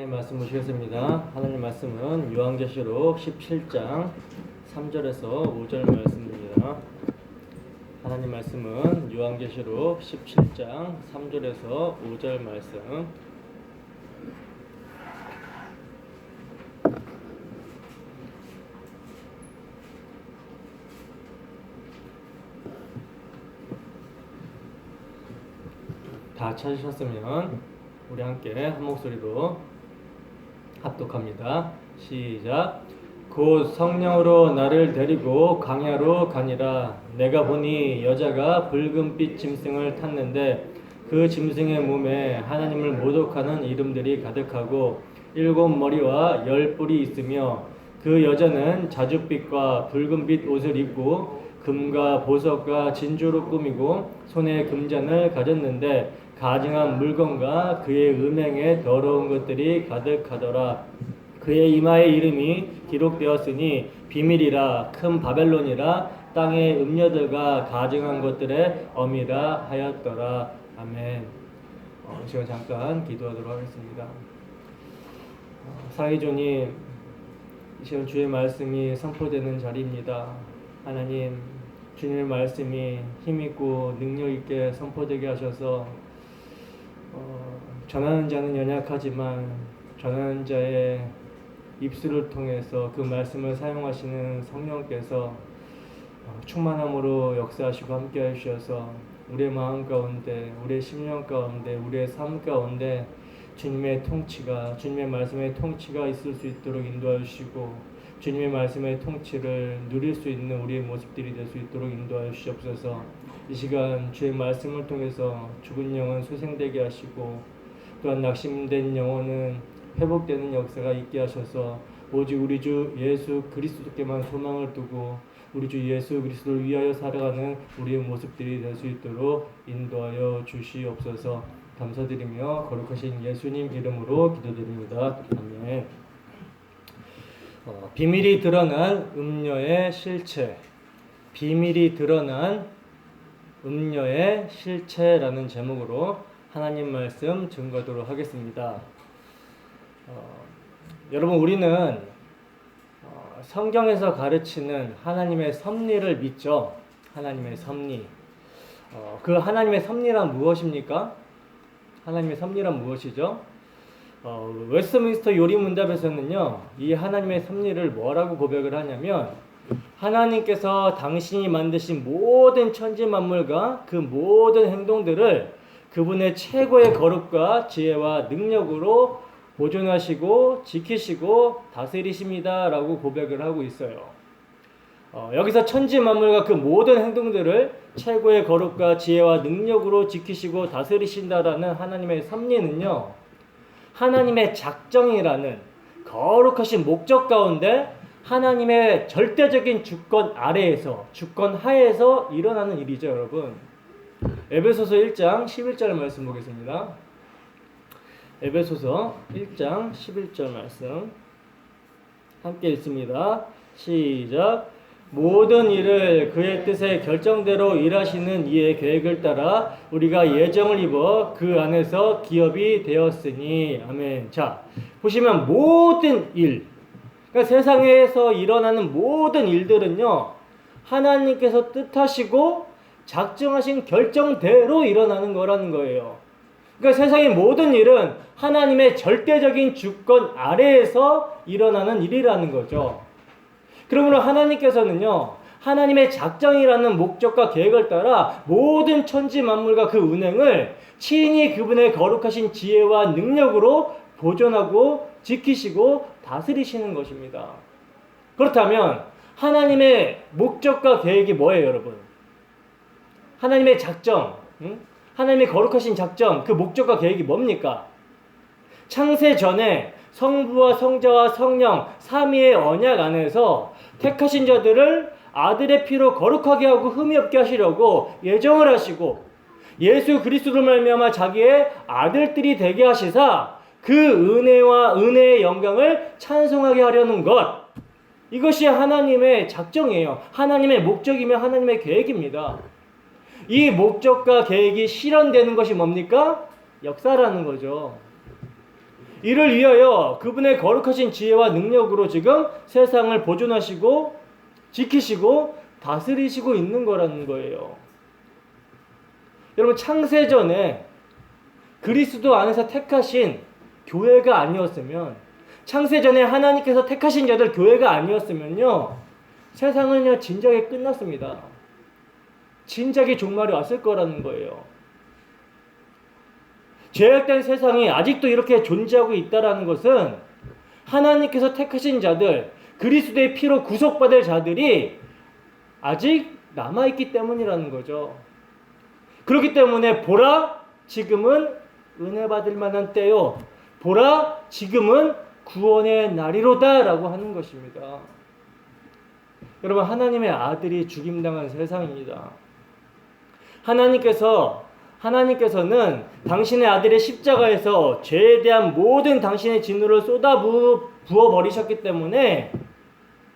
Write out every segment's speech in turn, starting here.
하나님 말씀 보시겠습니다. 하나님 말씀은 요한계시록 17장 3절에서 5절 말씀입니다. 하나님 말씀은 요한계시록 17장 3절에서 5절 말씀. 다 찾으셨으면 우리 함께 한 목소리로 합독합니다. 시작. 곧 성령으로 나를 데리고 광야로 가니라. 내가 보니 여자가 붉은빛 짐승을 탔는데 그 짐승의 몸에 하나님을 모독하는 이름들이 가득하고 7머리와 10뿔이 있으며 그 여자는 자줏빛과 붉은빛 옷을 입고 금과 보석과 진주로 꾸미고 손에 금잔을 가졌는데 가증한 물건과 그의 음행에 더러운 것들이 가득하더라. 그의 이마에 이름이 기록되었으니 비밀이라 큰 바벨론이라 땅의 음녀들과 가증한 것들의 어미라 하였더라. 아멘. 이 시간 잠깐 기도하도록 하겠습니다. 사회조님, 이 시간 주의 말씀이 선포되는 자리입니다. 하나님, 주님의 말씀이 힘있고 능력있게 선포되게 하셔서 전하는 자는 연약하지만 전하는 자의 입술을 통해서 그 말씀을 사용하시는 성령께서 충만함으로 역사하시고 함께 해주셔서 우리의 마음 가운데, 우리의 심령 가운데, 우리의 삶 가운데 주님의 통치가, 주님의 말씀의 통치가 있을 수 있도록 인도해 주시고 주님의 말씀의 통치를 누릴 수 있는 우리의 모습들이 될 수 있도록 인도하여 주시옵소서. 이 시간 주의 말씀을 통해서 죽은 영은 소생되게 하시고 또한 낙심된 영혼은 회복되는 역사가 있게 하셔서 오직 우리 주 예수 그리스도께만 소망을 두고 우리 주 예수 그리스도를 위하여 살아가는 우리의 모습들이 될 수 있도록 인도하여 주시옵소서. 감사드리며 거룩하신 예수님 이름으로 기도드립니다. 아멘. 비밀이 드러난 음녀의 실체. 비밀이 드러난 음녀의 실체라는 제목으로 하나님 말씀 증거하도록 하겠습니다. 여러분, 우리는 성경에서 가르치는 하나님의 섭리를 믿죠. 하나님의 섭리. 그 하나님의 섭리란 무엇입니까? 하나님의 섭리란 무엇이죠? 웨스트민스터 요리문답에서는요, 이 하나님의 섭리를 뭐라고 고백을 하냐면, 하나님께서 당신이 만드신 모든 천지 만물과 그 모든 행동들을 그분의 최고의 거룩과 지혜와 능력으로 보존하시고 지키시고 다스리십니다 라고 고백을 하고 있어요. 여기서 천지 만물과 그 모든 행동들을 최고의 거룩과 지혜와 능력으로 지키시고 다스리신다라는 하나님의 섭리는요, 하나님의 작정이라는 거룩하신 목적 가운데 하나님의 절대적인 주권 아래에서, 주권 하에서 일어나는 일이죠, 여러분. 에베소서 1장 11절 말씀 보겠습니다. 에베소서 1장 11절 말씀 함께 읽습니다. 시작. 모든 일을 그의 뜻의 결정대로 일하시는 이의 계획을 따라 우리가 예정을 입어 그 안에서 기업이 되었으니. 아멘. 자, 보시면 모든 일, 그러니까 세상에서 일어나는 모든 일들은요, 하나님께서 뜻하시고 작정하신 결정대로 일어나는 거라는 거예요. 그러니까 세상의 모든 일은 하나님의 절대적인 주권 아래에서 일어나는 일이라는 거죠. 그러므로 하나님께서는요, 하나님의 작정이라는 목적과 계획을 따라 모든 천지 만물과 그 운행을 친히 그분의 거룩하신 지혜와 능력으로 보존하고 지키시고 다스리시는 것입니다. 그렇다면 하나님의 목적과 계획이 뭐예요, 여러분? 하나님의 작정, 하나님의 거룩하신 작정, 그 목적과 계획이 뭡니까? 창세 전에 성부와 성자와 성령 삼위의 언약 안에서 택하신 자들을 아들의 피로 거룩하게 하고 흠이 없게 하시려고 예정을 하시고 예수 그리스도로 말미암아 자기의 아들들이 되게 하시사 그 은혜와 은혜의 영광을 찬송하게 하려는 것, 이것이 하나님의 작정이에요. 하나님의 목적이며 하나님의 계획입니다. 이 목적과 계획이 실현되는 것이 뭡니까? 역사라는 거죠. 이를 위하여 그분의 거룩하신 지혜와 능력으로 지금 세상을 보존하시고 지키시고 다스리시고 있는 거라는 거예요. 여러분, 창세전에 그리스도 안에서 택하신 교회가 아니었으면, 창세전에 하나님께서 택하신 자들 교회가 아니었으면요, 세상은요 진작에 끝났습니다. 진작에 종말이 왔을 거라는 거예요. 죄악된 세상이 아직도 이렇게 존재하고 있다라는 것은 하나님께서 택하신 자들, 그리스도의 피로 구속받을 자들이 아직 남아있기 때문이라는 거죠. 그렇기 때문에 보라, 지금은 은혜 받을 만한 때요, 보라, 지금은 구원의 날이로다 라고 하는 것입니다. 여러분, 하나님의 아들이 죽임당한 세상입니다. 하나님께서는 당신의 아들의 십자가에서 죄에 대한 모든 당신의 진노를 부어버리셨기 때문에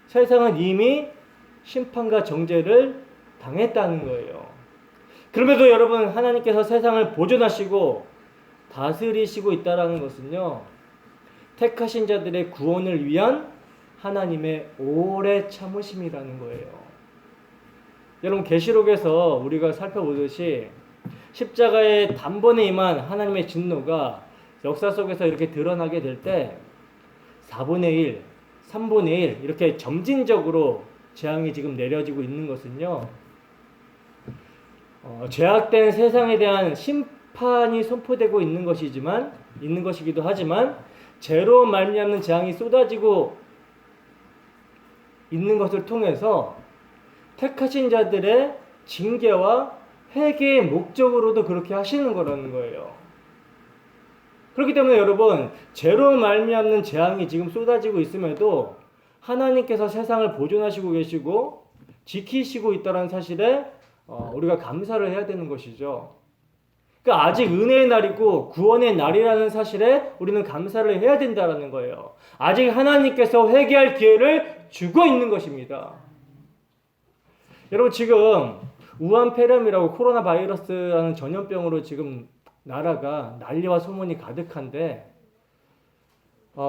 세상은 이미 심판과 정죄를 당했다는 거예요. 그럼에도 여러분, 하나님께서 세상을 보존하시고 다스리시고 있다는 것은요, 택하신 자들의 구원을 위한 하나님의 오래 참으심이라는 거예요. 여러분, 계시록에서 우리가 살펴보듯이 십자가의 단번에 임한 하나님의 진노가 역사 속에서 이렇게 드러나게 될 때 4분의 1, 3분의 1 이렇게 점진적으로 재앙이 지금 내려지고 있는 것은요, 죄악된 세상에 대한 심판이 선포되고 있는 것이기도 하지만 죄로 말미암는 재앙이 쏟아지고 있는 것을 통해서 택하신 자들의 징계와 회개의 목적으로도 그렇게 하시는 거라는 거예요. 그렇기 때문에 여러분, 죄로 말미암는 재앙이 지금 쏟아지고 있음에도 하나님께서 세상을 보존하시고 계시고 지키시고 있다는 사실에 우리가 감사를 해야 되는 것이죠. 그러니까 아직 은혜의 날이고 구원의 날이라는 사실에 우리는 감사를 해야 된다는 거예요. 아직 하나님께서 회개할 기회를 주고 있는 것입니다. 여러분, 지금 우한폐렴이라고 코로나 바이러스라는 전염병으로 지금 나라가 난리와 소문이 가득한데,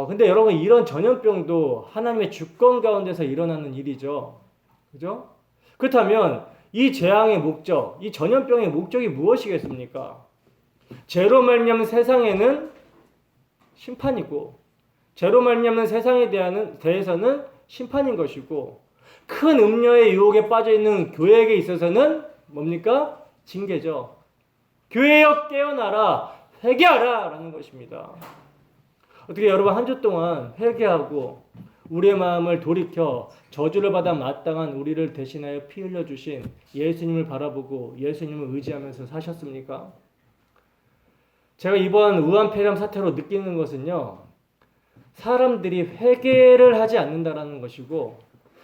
근데 여러분, 이런 전염병도 하나님의 주권 가운데서 일어나는 일이죠. 그죠? 그렇다면 이 재앙의 목적, 이 전염병의 목적이 무엇이겠습니까? 죄로 말미암는 세상에는 심판이고, 죄로 말미암는 세상에 대해서는 심판인 것이고, 큰 음녀의 유혹에 빠져있는 교회에게 있어서는 뭡니까? 징계죠. 교회여 깨어나라, 회개하라 라는 것입니다. 어떻게 여러분, 한 주 동안 회개하고 우리의 마음을 돌이켜 저주를 받아 마땅한 우리를 대신하여 피 흘려주신 예수님을 바라보고 예수님을 의지하면서 사셨습니까? 제가 이번 우한폐렴 사태로 느끼는 것은요, 사람들이 회개를 하지 않는다라는 것이고,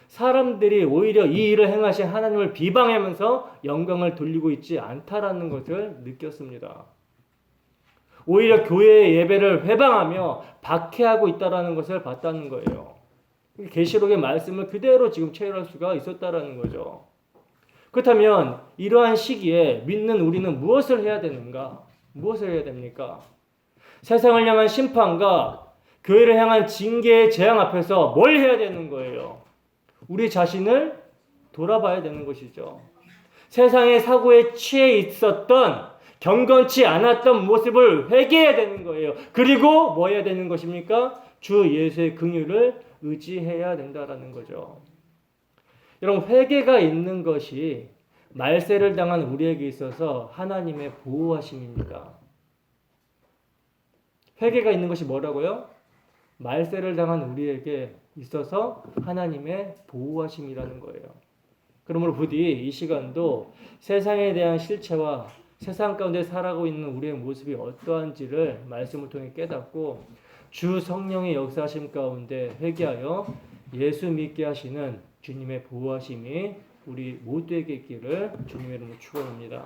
사람들이 오히려 이 일을 행하신 하나님을 비방하면서 영광을 돌리고 있지 않다라는 것을 느꼈습니다. 오히려 교회의 예배를 회방하며 박해하고 있다라는 것을 봤다는 거예요. 계시록의 말씀을 그대로 지금 체험할 수가 있었다라는 거죠. 그렇다면 이러한 시기에 믿는 우리는 무엇을 해야 되는가? 무엇을 해야 됩니까? 세상을 향한 심판과 교회를 향한 징계의 재앙 앞에서 뭘 해야 되는 거예요? 우리 자신을 돌아봐야 되는 것이죠. 세상의 사고에 취해 있었던, 경건치 않았던 모습을 회개해야 되는 거예요. 그리고 뭐 해야 되는 것입니까? 주 예수의 긍휼을 의지해야 된다라는 거죠. 여러분, 회개가 있는 것이 말세를 당한 우리에게 있어서 하나님의 보호하심입니다. 회개가 있는 것이 뭐라고요? 말세를 당한 우리에게 있어서 하나님의 보호하심이라는 거예요. 그러므로 부디 이 시간도 세상에 대한 실체와 세상 가운데 살아가고 있는 우리의 모습이 어떠한지를 말씀을 통해 깨닫고 주 성령의 역사하심 가운데 회개하여 예수 믿게 하시는 주님의 보호하심이 우리 모두에게 있기를 주님의 이름으로 축원합니다.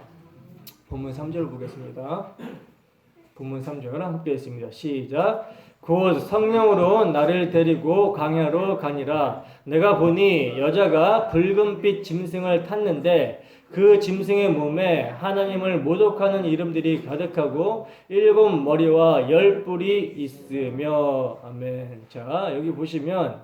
본문 3절 보겠습니다. 본문 3절 함께 읽습니다. 시작. 곧 성령으로 나를 데리고 광야로 가니라. 내가 보니 여자가 붉은빛 짐승을 탔는데 그 짐승의 몸에 하나님을 모독하는 이름들이 가득하고 7머리와 10뿔이 있으며. 아멘. 자, 여기 보시면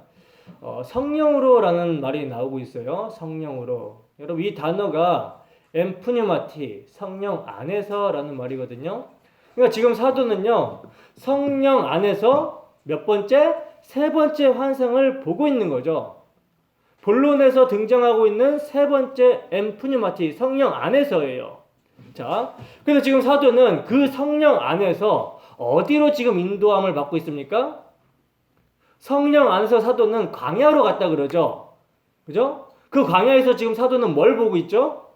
성령으로라는 말이 나오고 있어요. 성령으로. 여러분, 이 단어가 엠프뉴마티, 성령 안에서라는 말이거든요. 그러니까 지금 사도는요, 성령 안에서 몇 번째? 세 번째 환상을 보고 있는 거죠. 본론에서 등장하고 있는 세 번째 엠프뉴마티, 성령 안에서예요. 자, 그래서 지금 사도는 그 성령 안에서 어디로 지금 인도함을 받고 있습니까? 성령 안에서 사도는 광야로 갔다 그러죠. 그죠? 그 광야에서 지금 사도는 뭘 보고 있죠?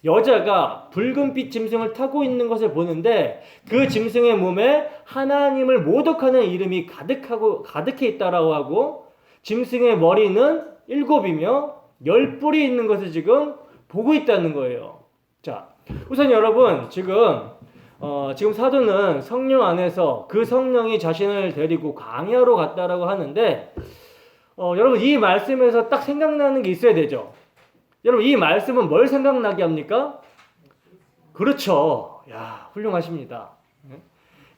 여자가 붉은빛 짐승을 타고 있는 것을 보는데 그 짐승의 몸에 하나님을 모독하는 이름이 가득해 있다라고 하고 짐승의 머리는 7이며 10뿔이 있는 것을 지금 보고 있다는 거예요. 자, 우선 여러분 지금 사도는 성령 안에서 그 성령이 자신을 데리고 광야로 갔다라고 하는데 여러분 이 말씀에서 딱 생각나는 게 있어야 되죠. 여러분 이 말씀은 뭘 생각나게 합니까? 그렇죠. 야, 훌륭하십니다.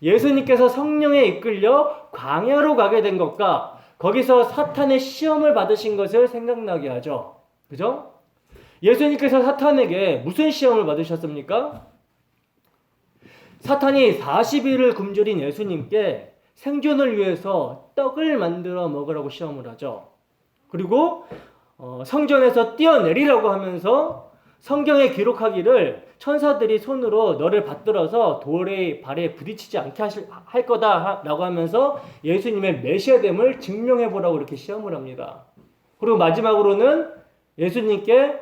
예수님께서 성령에 이끌려 광야로 가게 된 것과 거기서 사탄의 시험을 받으신 것을 생각나게 하죠. 그죠? 예수님께서 사탄에게 무슨 시험을 받으셨습니까? 사탄이 40일을 굶주린 예수님께 생존을 위해서 떡을 만들어 먹으라고 시험을 하죠. 그리고 성전에서 뛰어내리라고 하면서 성경에 기록하기를 천사들이 손으로 너를 받들어서 돌의 발에 부딪히지 않게 할 거다라고 하면서 예수님의 메시아됨을 증명해보라고 이렇게 시험을 합니다. 그리고 마지막으로는 예수님께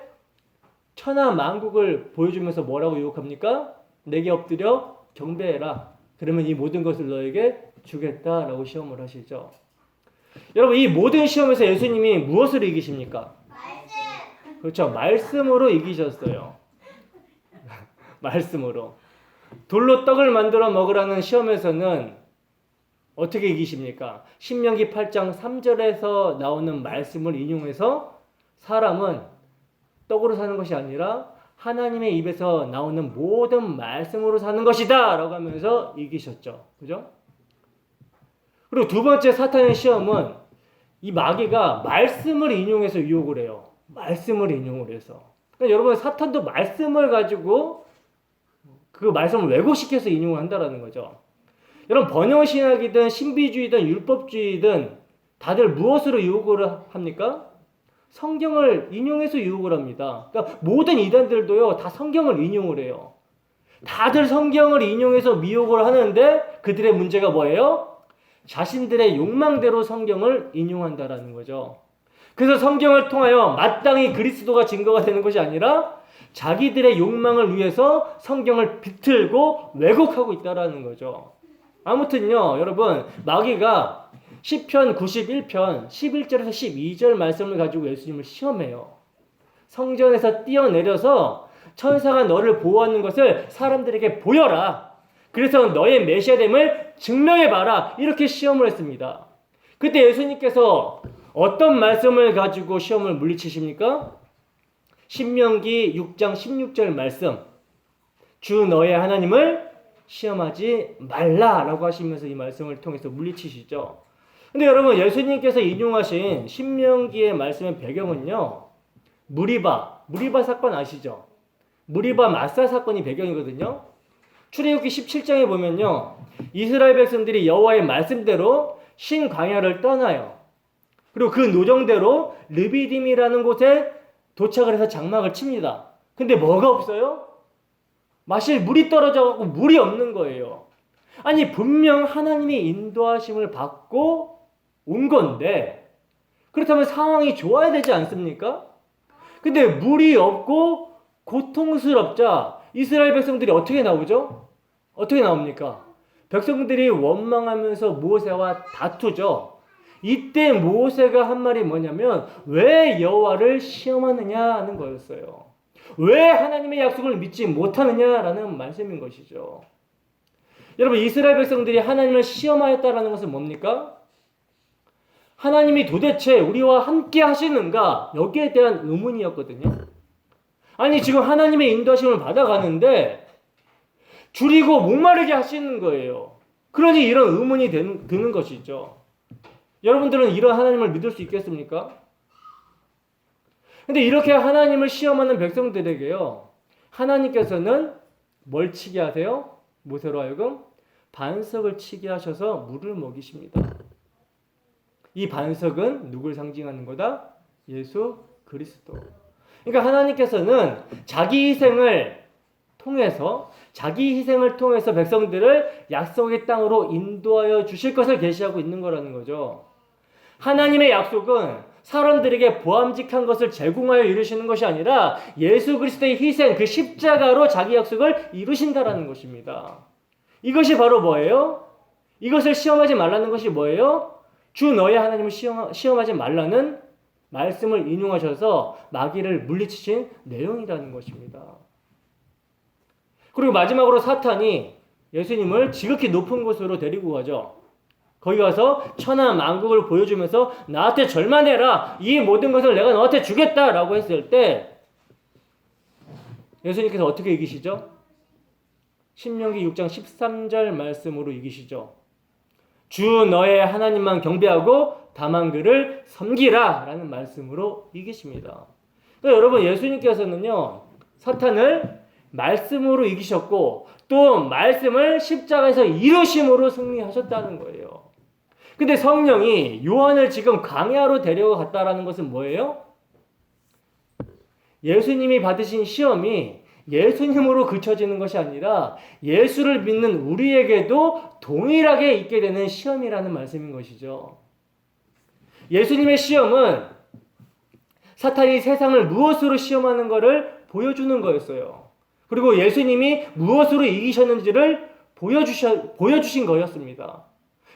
천하 만국을 보여주면서 뭐라고 유혹합니까? 내게 엎드려 경배해라. 그러면 이 모든 것을 너에게 주겠다라고 시험을 하시죠. 여러분 이 모든 시험에서 예수님이 무엇을 이기십니까? 말씀. 그렇죠. 말씀으로 이기셨어요. 말씀으로. 돌로 떡을 만들어 먹으라는 시험에서는 어떻게 이기십니까? 신명기 8장 3절에서 나오는 말씀을 인용해서 사람은 떡으로 사는 것이 아니라 하나님의 입에서 나오는 모든 말씀으로 사는 것이다 라고 하면서 이기셨죠. 그죠? 그리고 두 번째 사탄의 시험은 이 마귀가 말씀을 인용해서 유혹을 해요. 말씀을 인용을 해서. 그러니까 여러분 사탄도 말씀을 가지고 그 말씀을 왜곡시켜서 인용을 한다라는 거죠. 여러분 번영신학이든 신비주의든 율법주의든 다들 무엇으로 유혹을 합니까? 성경을 인용해서 유혹을 합니다. 그러니까 모든 이단들도요 다 성경을 인용을 해요. 다들 성경을 인용해서 미혹을 하는데 그들의 문제가 뭐예요? 자신들의 욕망대로 성경을 인용한다라는 거죠. 그래서 성경을 통하여 마땅히 그리스도가 증거가 되는 것이 아니라 자기들의 욕망을 위해서 성경을 비틀고 왜곡하고 있다라는 거죠. 아무튼요, 여러분, 마귀가 시편 91편 11절에서 12절 말씀을 가지고 예수님을 시험해요. 성전에서 뛰어내려서 천사가 너를 보호하는 것을 사람들에게 보여라. 그래서 너의 메시아됨을 증명해봐라. 이렇게 시험을 했습니다. 그때 예수님께서 어떤 말씀을 가지고 시험을 물리치십니까? 신명기 6장 16절 말씀. 주 너의 하나님을 시험하지 말라라고 하시면서 이 말씀을 통해서 물리치시죠. 근데 여러분 예수님께서 인용하신 신명기의 말씀의 배경은요. 무리바 사건 아시죠? 무리바 마사 사건이 배경이거든요. 출애굽기 17장에 보면요. 이스라엘 백성들이 여호와의 말씀대로 신광야를 떠나요. 그리고 그 노정대로 르비딤이라는 곳에 도착을 해서 장막을 칩니다. 근데 뭐가 없어요? 마실 물이 떨어져갖고 물이 없는 거예요. 아니 분명 하나님의 인도하심을 받고 온 건데 그렇다면 상황이 좋아야 되지 않습니까? 근데 물이 없고 고통스럽자 이스라엘 백성들이 어떻게 나오죠? 어떻게 나옵니까? 백성들이 원망하면서 모세와 다투죠. 이때 모세가 한 말이 뭐냐면 왜 여호와를 시험하느냐 하는 거였어요. 왜 하나님의 약속을 믿지 못하느냐라는 말씀인 것이죠. 여러분 이스라엘 백성들이 하나님을 시험하였다라는 것은 뭡니까? 하나님이 도대체 우리와 함께 하시는가? 여기에 대한 의문이었거든요. 아니 지금 하나님의 인도하심을 받아가는데 줄이고 목마르게 하시는 거예요. 그러니 이런 의문이 드는 것이죠. 여러분들은 이런 하나님을 믿을 수 있겠습니까? 근데 이렇게 하나님을 시험하는 백성들에게요, 하나님께서는 뭘 치게 하세요? 모세로 하여금 반석을 치게 하셔서 물을 먹이십니다. 이 반석은 누굴 상징하는 거다? 예수 그리스도. 그러니까 하나님께서는 자기 희생을 통해서 백성들을 약속의 땅으로 인도하여 주실 것을 계시하고 있는 거라는 거죠. 하나님의 약속은 사람들에게 보암직한 것을 제공하여 이루시는 것이 아니라 예수 그리스도의 희생, 그 십자가로 자기 약속을 이루신다라는 것입니다. 이것이 바로 뭐예요? 이것을 시험하지 말라는 것이 뭐예요? 주 너의 하나님을 시험하지 말라는 말씀을 인용하셔서 마귀를 물리치신 내용이라는 것입니다. 그리고 마지막으로 사탄이 예수님을 지극히 높은 곳으로 데리고 가죠. 거기 가서 천하 만국을 보여주면서 나한테 절만해라, 이 모든 것을 내가 너한테 주겠다라고 했을 때 예수님께서 어떻게 이기시죠? 신명기 6장 13절 말씀으로 이기시죠. 주 너의 하나님만 경배하고 다만 그를 섬기라 라는 말씀으로 이기십니다. 그러니까 여러분, 예수님께서는요, 사탄을 말씀으로 이기셨고 또 말씀을 십자가에서 이루심으로 승리하셨다는 거예요. 근데 성령이 요한을 지금 광야로 데려갔다라는 것은 뭐예요? 예수님이 받으신 시험이 예수님으로 그쳐지는 것이 아니라 예수를 믿는 우리에게도 동일하게 있게 되는 시험이라는 말씀인 것이죠. 예수님의 시험은 사탄이 세상을 무엇으로 시험하는 것을 보여주는 거였어요. 그리고 예수님이 무엇으로 이기셨는지를 보여주신 거였습니다.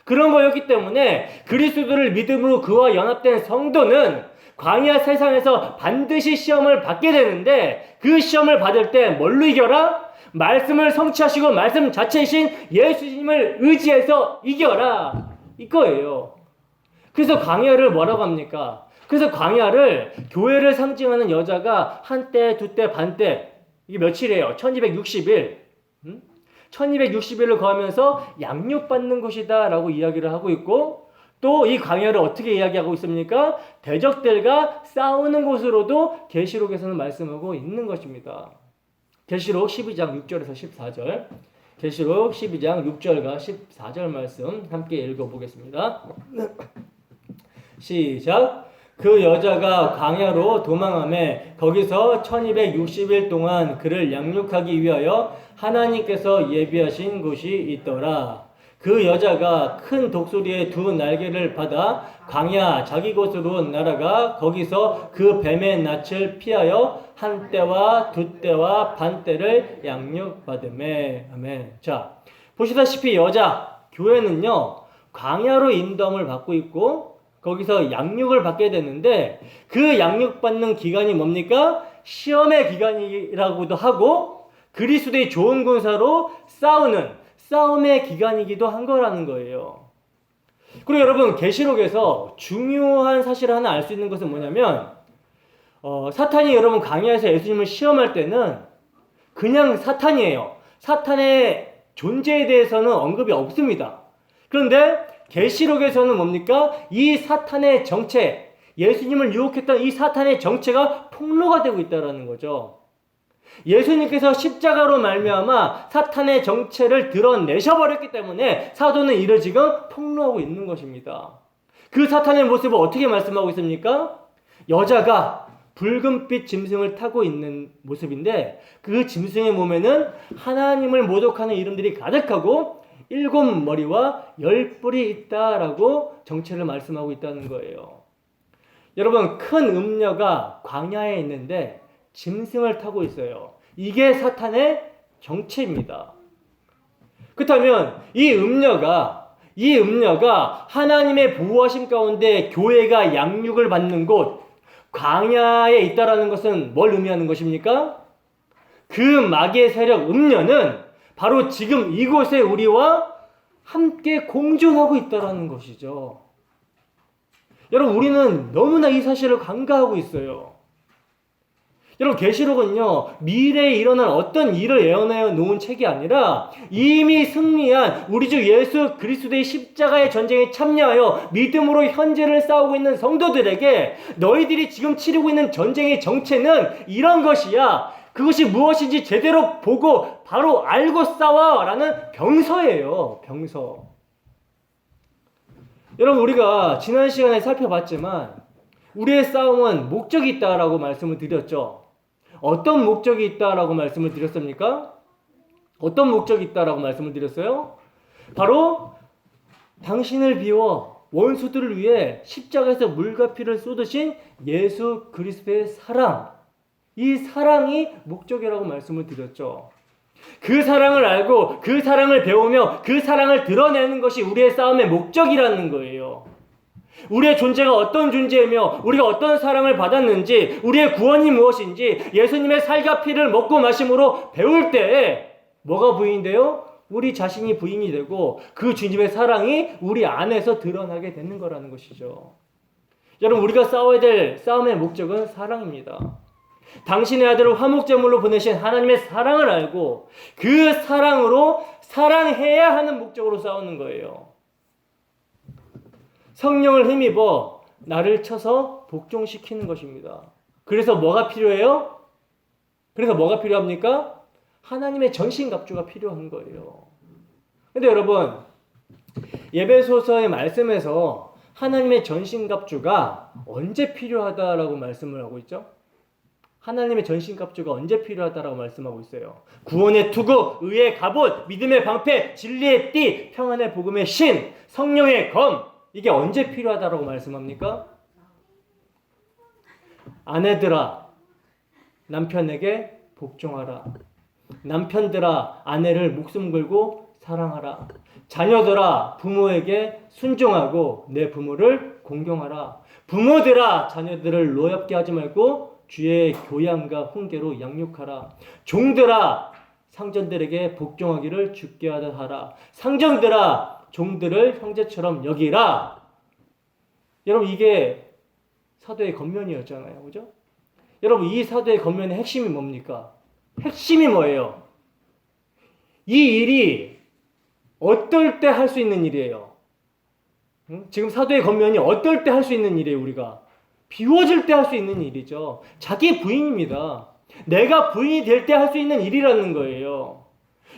그런 거였기 때문에 그리스도를 믿음으로 그와 연합된 성도는 광야 세상에서 반드시 시험을 받게 되는데, 그 시험을 받을 때 뭘로 이겨라? 말씀을 성취하시고 말씀 자체이신 예수님을 의지해서 이겨라, 이거예요. 그래서 광야를 뭐라고 합니까? 그래서 광야를 교회를 상징하는 여자가 한때, 두때, 반때, 이게 며칠이에요? 1260일. 1260일을 거하면서 양육받는 곳이다 라고 이야기를 하고 있고, 또 이 광야를 어떻게 이야기하고 있습니까? 대적들과 싸우는 곳으로도 계시록에서는 말씀하고 있는 것입니다. 계시록 12장 6절에서 14절, 계시록 12장 6절과 14절 말씀 함께 읽어보겠습니다. 시작. 그 여자가 광야로 도망하매 거기서 1260일 동안 그를 양육하기 위하여 하나님께서 예비하신 곳이 있더라. 그 여자가 큰 독수리의 두 날개를 받아 광야 자기 곳으로 날아가 거기서 그 뱀의 낯을 피하여 한 때와 두 때와 반 때를 양육받으매. 아멘. 자, 보시다시피 여자, 교회는요, 광야로 인도함을 받고 있고 거기서 양육을 받게 되는데, 그 양육받는 기간이 뭡니까? 시험의 기간이라고도 하고 그리스도의 좋은 군사로 싸움의 기간이기도 한 거라는 거예요. 그리고 여러분, 계시록에서 중요한 사실을 하나 알 수 있는 것은 뭐냐면, 사탄이 여러분 광야에서 예수님을 시험할 때는 그냥 사탄이에요. 사탄의 존재에 대해서는 언급이 없습니다. 그런데 계시록에서는 뭡니까? 이 사탄의 정체, 예수님을 유혹했던 이 사탄의 정체가 폭로가 되고 있다는 거죠. 예수님께서 십자가로 말미암아 사탄의 정체를 드러내셔버렸기 때문에 사도는 이를 지금 폭로하고 있는 것입니다. 그 사탄의 모습을 어떻게 말씀하고 있습니까? 여자가 붉은빛 짐승을 타고 있는 모습인데, 그 짐승의 몸에는 하나님을 모독하는 이름들이 가득하고 7머리와 10뿔이 있다라고 정체를 말씀하고 있다는 거예요. 여러분, 큰 음녀가 광야에 있는데 짐승을 타고 있어요. 이게 사탄의 정체입니다. 그렇다면 이 음녀가 하나님의 보호하심 가운데 교회가 양육을 받는 곳 광야에 있다라는 것은 뭘 의미하는 것입니까? 그 마귀의 세력 음녀는 바로 지금 이곳에 우리와 함께 공존하고 있다라는 것이죠. 여러분, 우리는 너무나 이 사실을 간과하고 있어요. 여러분, 계시록은요, 미래에 일어날 어떤 일을 예언하여 놓은 책이 아니라 이미 승리한 우리 주 예수 그리스도의 십자가의 전쟁에 참여하여 믿음으로 현재를 싸우고 있는 성도들에게 너희들이 지금 치르고 있는 전쟁의 정체는 이런 것이야, 그것이 무엇인지 제대로 보고 바로 알고 싸워 라는 병서예요. 병서. 여러분, 우리가 지난 시간에 살펴봤지만 우리의 싸움은 목적이 있다라고 말씀을 드렸죠. 어떤 목적이 있다라고 말씀을 드렸습니까? 어떤 목적이 있다라고 말씀을 드렸어요? 바로 당신을 비워 원수들을 위해 십자가에서 물과 피를 쏟으신 예수 그리스도의 사랑, 이 사랑이 목적이라고 말씀을 드렸죠. 그 사랑을 알고 그 사랑을 배우며 그 사랑을 드러내는 것이 우리의 싸움의 목적이라는 거예요. 우리의 존재가 어떤 존재이며 우리가 어떤 사랑을 받았는지, 우리의 구원이 무엇인지 예수님의 살과 피를 먹고 마심으로 배울 때 뭐가 부인이 돼요? 우리 자신이 부인이 되고 그 주님의 사랑이 우리 안에서 드러나게 되는 거라는 것이죠. 여러분, 우리가 싸워야 될 싸움의 목적은 사랑입니다. 당신의 아들을 화목제물로 보내신 하나님의 사랑을 알고 그 사랑으로 사랑해야 하는 목적으로 싸우는 거예요. 성령을 힘입어 나를 쳐서 복종시키는 것입니다. 그래서 뭐가 필요해요? 그래서 뭐가 필요합니까? 하나님의 전신갑주가 필요한 거예요. 근데 여러분, 에베소서의 말씀에서 하나님의 전신갑주가 언제 필요하다라고 말씀을 하고 있죠? 하나님의 전신갑주가 언제 필요하다라고 말씀하고 있어요. 구원의 투구, 의의 갑옷, 믿음의 방패, 진리의 띠, 평안의 복음의 신, 성령의 검, 이게 언제 필요하다라고 말씀합니까? 아내들아, 남편에게 복종하라. 남편들아, 아내를 목숨 걸고 사랑하라. 자녀들아, 부모에게 순종하고 내 부모를 공경하라. 부모들아, 자녀들을 노엽게 하지 말고 주의 교양과 훈계로 양육하라. 종들아, 상전들에게 복종하기를 주께 하라. 상전들아, 종들을 형제처럼 여기라. 여러분, 이게 사도의 겉면이었잖아요. 그죠? 여러분, 이 사도의 겉면의 핵심이 뭡니까? 핵심이 뭐예요? 이 일이 어떨 때 할 수 있는 일이에요? 지금 사도의 겉면이 어떨 때 할 수 있는 일이에요, 우리가? 비워질 때 할 수 있는 일이죠. 자기 부인입니다. 내가 부인이 될 때 할 수 있는 일이라는 거예요.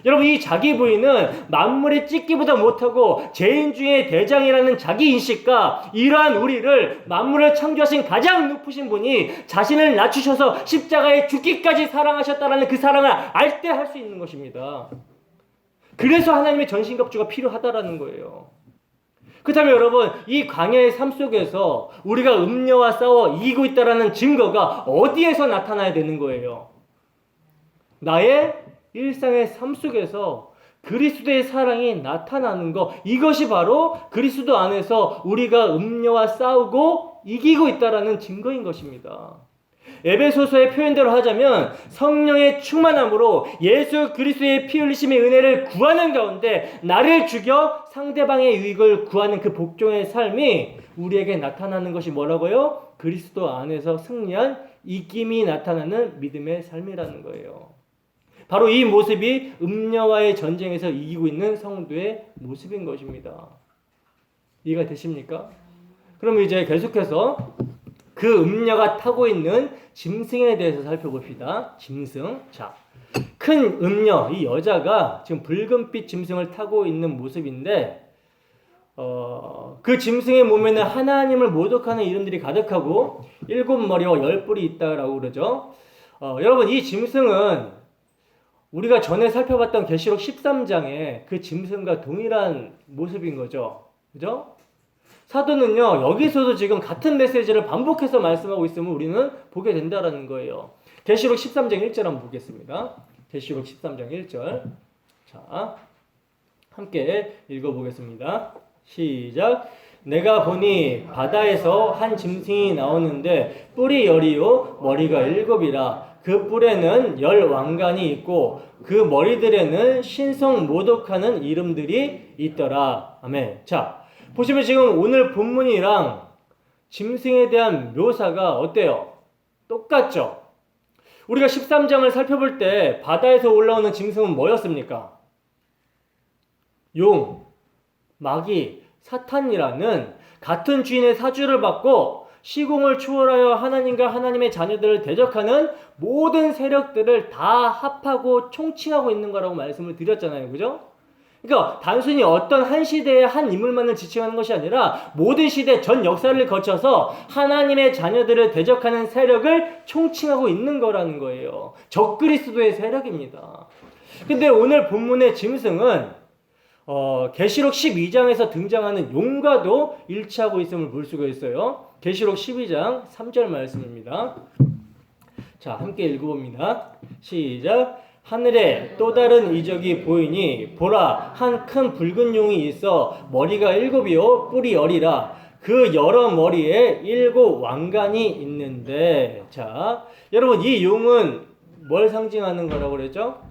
여러분, 이 자기 부인은 만물의 찢기보다 못하고 죄인 중에 대장이라는 자기 인식과 이러한 우리를 만물을 창조하신 가장 높으신 분이 자신을 낮추셔서 십자가에 죽기까지 사랑하셨다라는 그 사랑을 알 때 할 수 있는 것입니다. 그래서 하나님의 전신갑주가 필요하다라는 거예요. 그렇다면 여러분, 이 광야의 삶 속에서 우리가 음녀와 싸워 이기고 있다라는 증거가 어디에서 나타나야 되는 거예요? 나의 일상의 삶 속에서 그리스도의 사랑이 나타나는 것, 이것이 바로 그리스도 안에서 우리가 음녀와 싸우고 이기고 있다라는 증거인 것입니다. 에베소서의 표현대로 하자면 성령의 충만함으로 예수 그리스도의 피 흘리심의 은혜를 구하는 가운데 나를 죽여 상대방의 유익을 구하는 그 복종의 삶이 우리에게 나타나는 것이 뭐라고요? 그리스도 안에서 승리한 이김이 나타나는 믿음의 삶이라는 거예요. 바로 이 모습이 음녀와의 전쟁에서 이기고 있는 성도의 모습인 것입니다. 이해가 되십니까? 그럼 이제 계속해서 그 음녀가 타고 있는 짐승에 대해서 살펴봅시다. 짐승. 자, 큰 음녀, 이 여자가 지금 붉은빛 짐승을 타고 있는 모습인데, 그 짐승의 몸에는 하나님을 모독하는 이름들이 가득하고 7머리와 10뿔이 있다라고 그러죠. 여러분, 이 짐승은 우리가 전에 살펴봤던 계시록 13장의 그 짐승과 동일한 모습인 거죠. 그죠? 사도는요, 여기서도 지금 같은 메시지를 반복해서 말씀하고 있으면 우리는 보게 된다라는 거예요. 계시록 13장 1절 한번 보겠습니다. 계시록 13장 1절. 자, 함께 읽어보겠습니다. 시작. 내가 보니 바다에서 한 짐승이 나오는데 뿔이 10이요 머리가 7이라. 그 뿔에는 10 왕관이 있고 그 머리들에는 신성 모독하는 이름들이 있더라. 아멘. 자, 보시면 지금 오늘 본문이랑 짐승에 대한 묘사가 어때요? 똑같죠? 우리가 13장을 살펴볼 때 바다에서 올라오는 짐승은 뭐였습니까? 용, 마귀, 사탄이라는 같은 주인의 사주를 받고 시공을 초월하여 하나님과 하나님의 자녀들을 대적하는 모든 세력들을 다 합하고 총칭하고 있는 거라고 말씀을 드렸잖아요. 그죠? 그러니까 단순히 어떤 한 시대의 한 인물만을 지칭하는 것이 아니라 모든 시대 전 역사를 거쳐서 하나님의 자녀들을 대적하는 세력을 총칭하고 있는 거라는 거예요. 적그리스도의 세력입니다. 근데 오늘 본문의 짐승은 계시록 12장에서 등장하는 용과도 일치하고 있음을 볼 수가 있어요. 계시록 12장 3절 말씀입니다. 자, 함께 읽어봅니다. 시작. 하늘에 또 다른 이적이 보이니 보라, 한 큰 붉은 용이 있어 머리가 7이요 뿔이 10이라. 그 여러 머리에 7 왕관이 있는데. 자, 여러분, 이 용은 뭘 상징하는 거라고 그랬죠?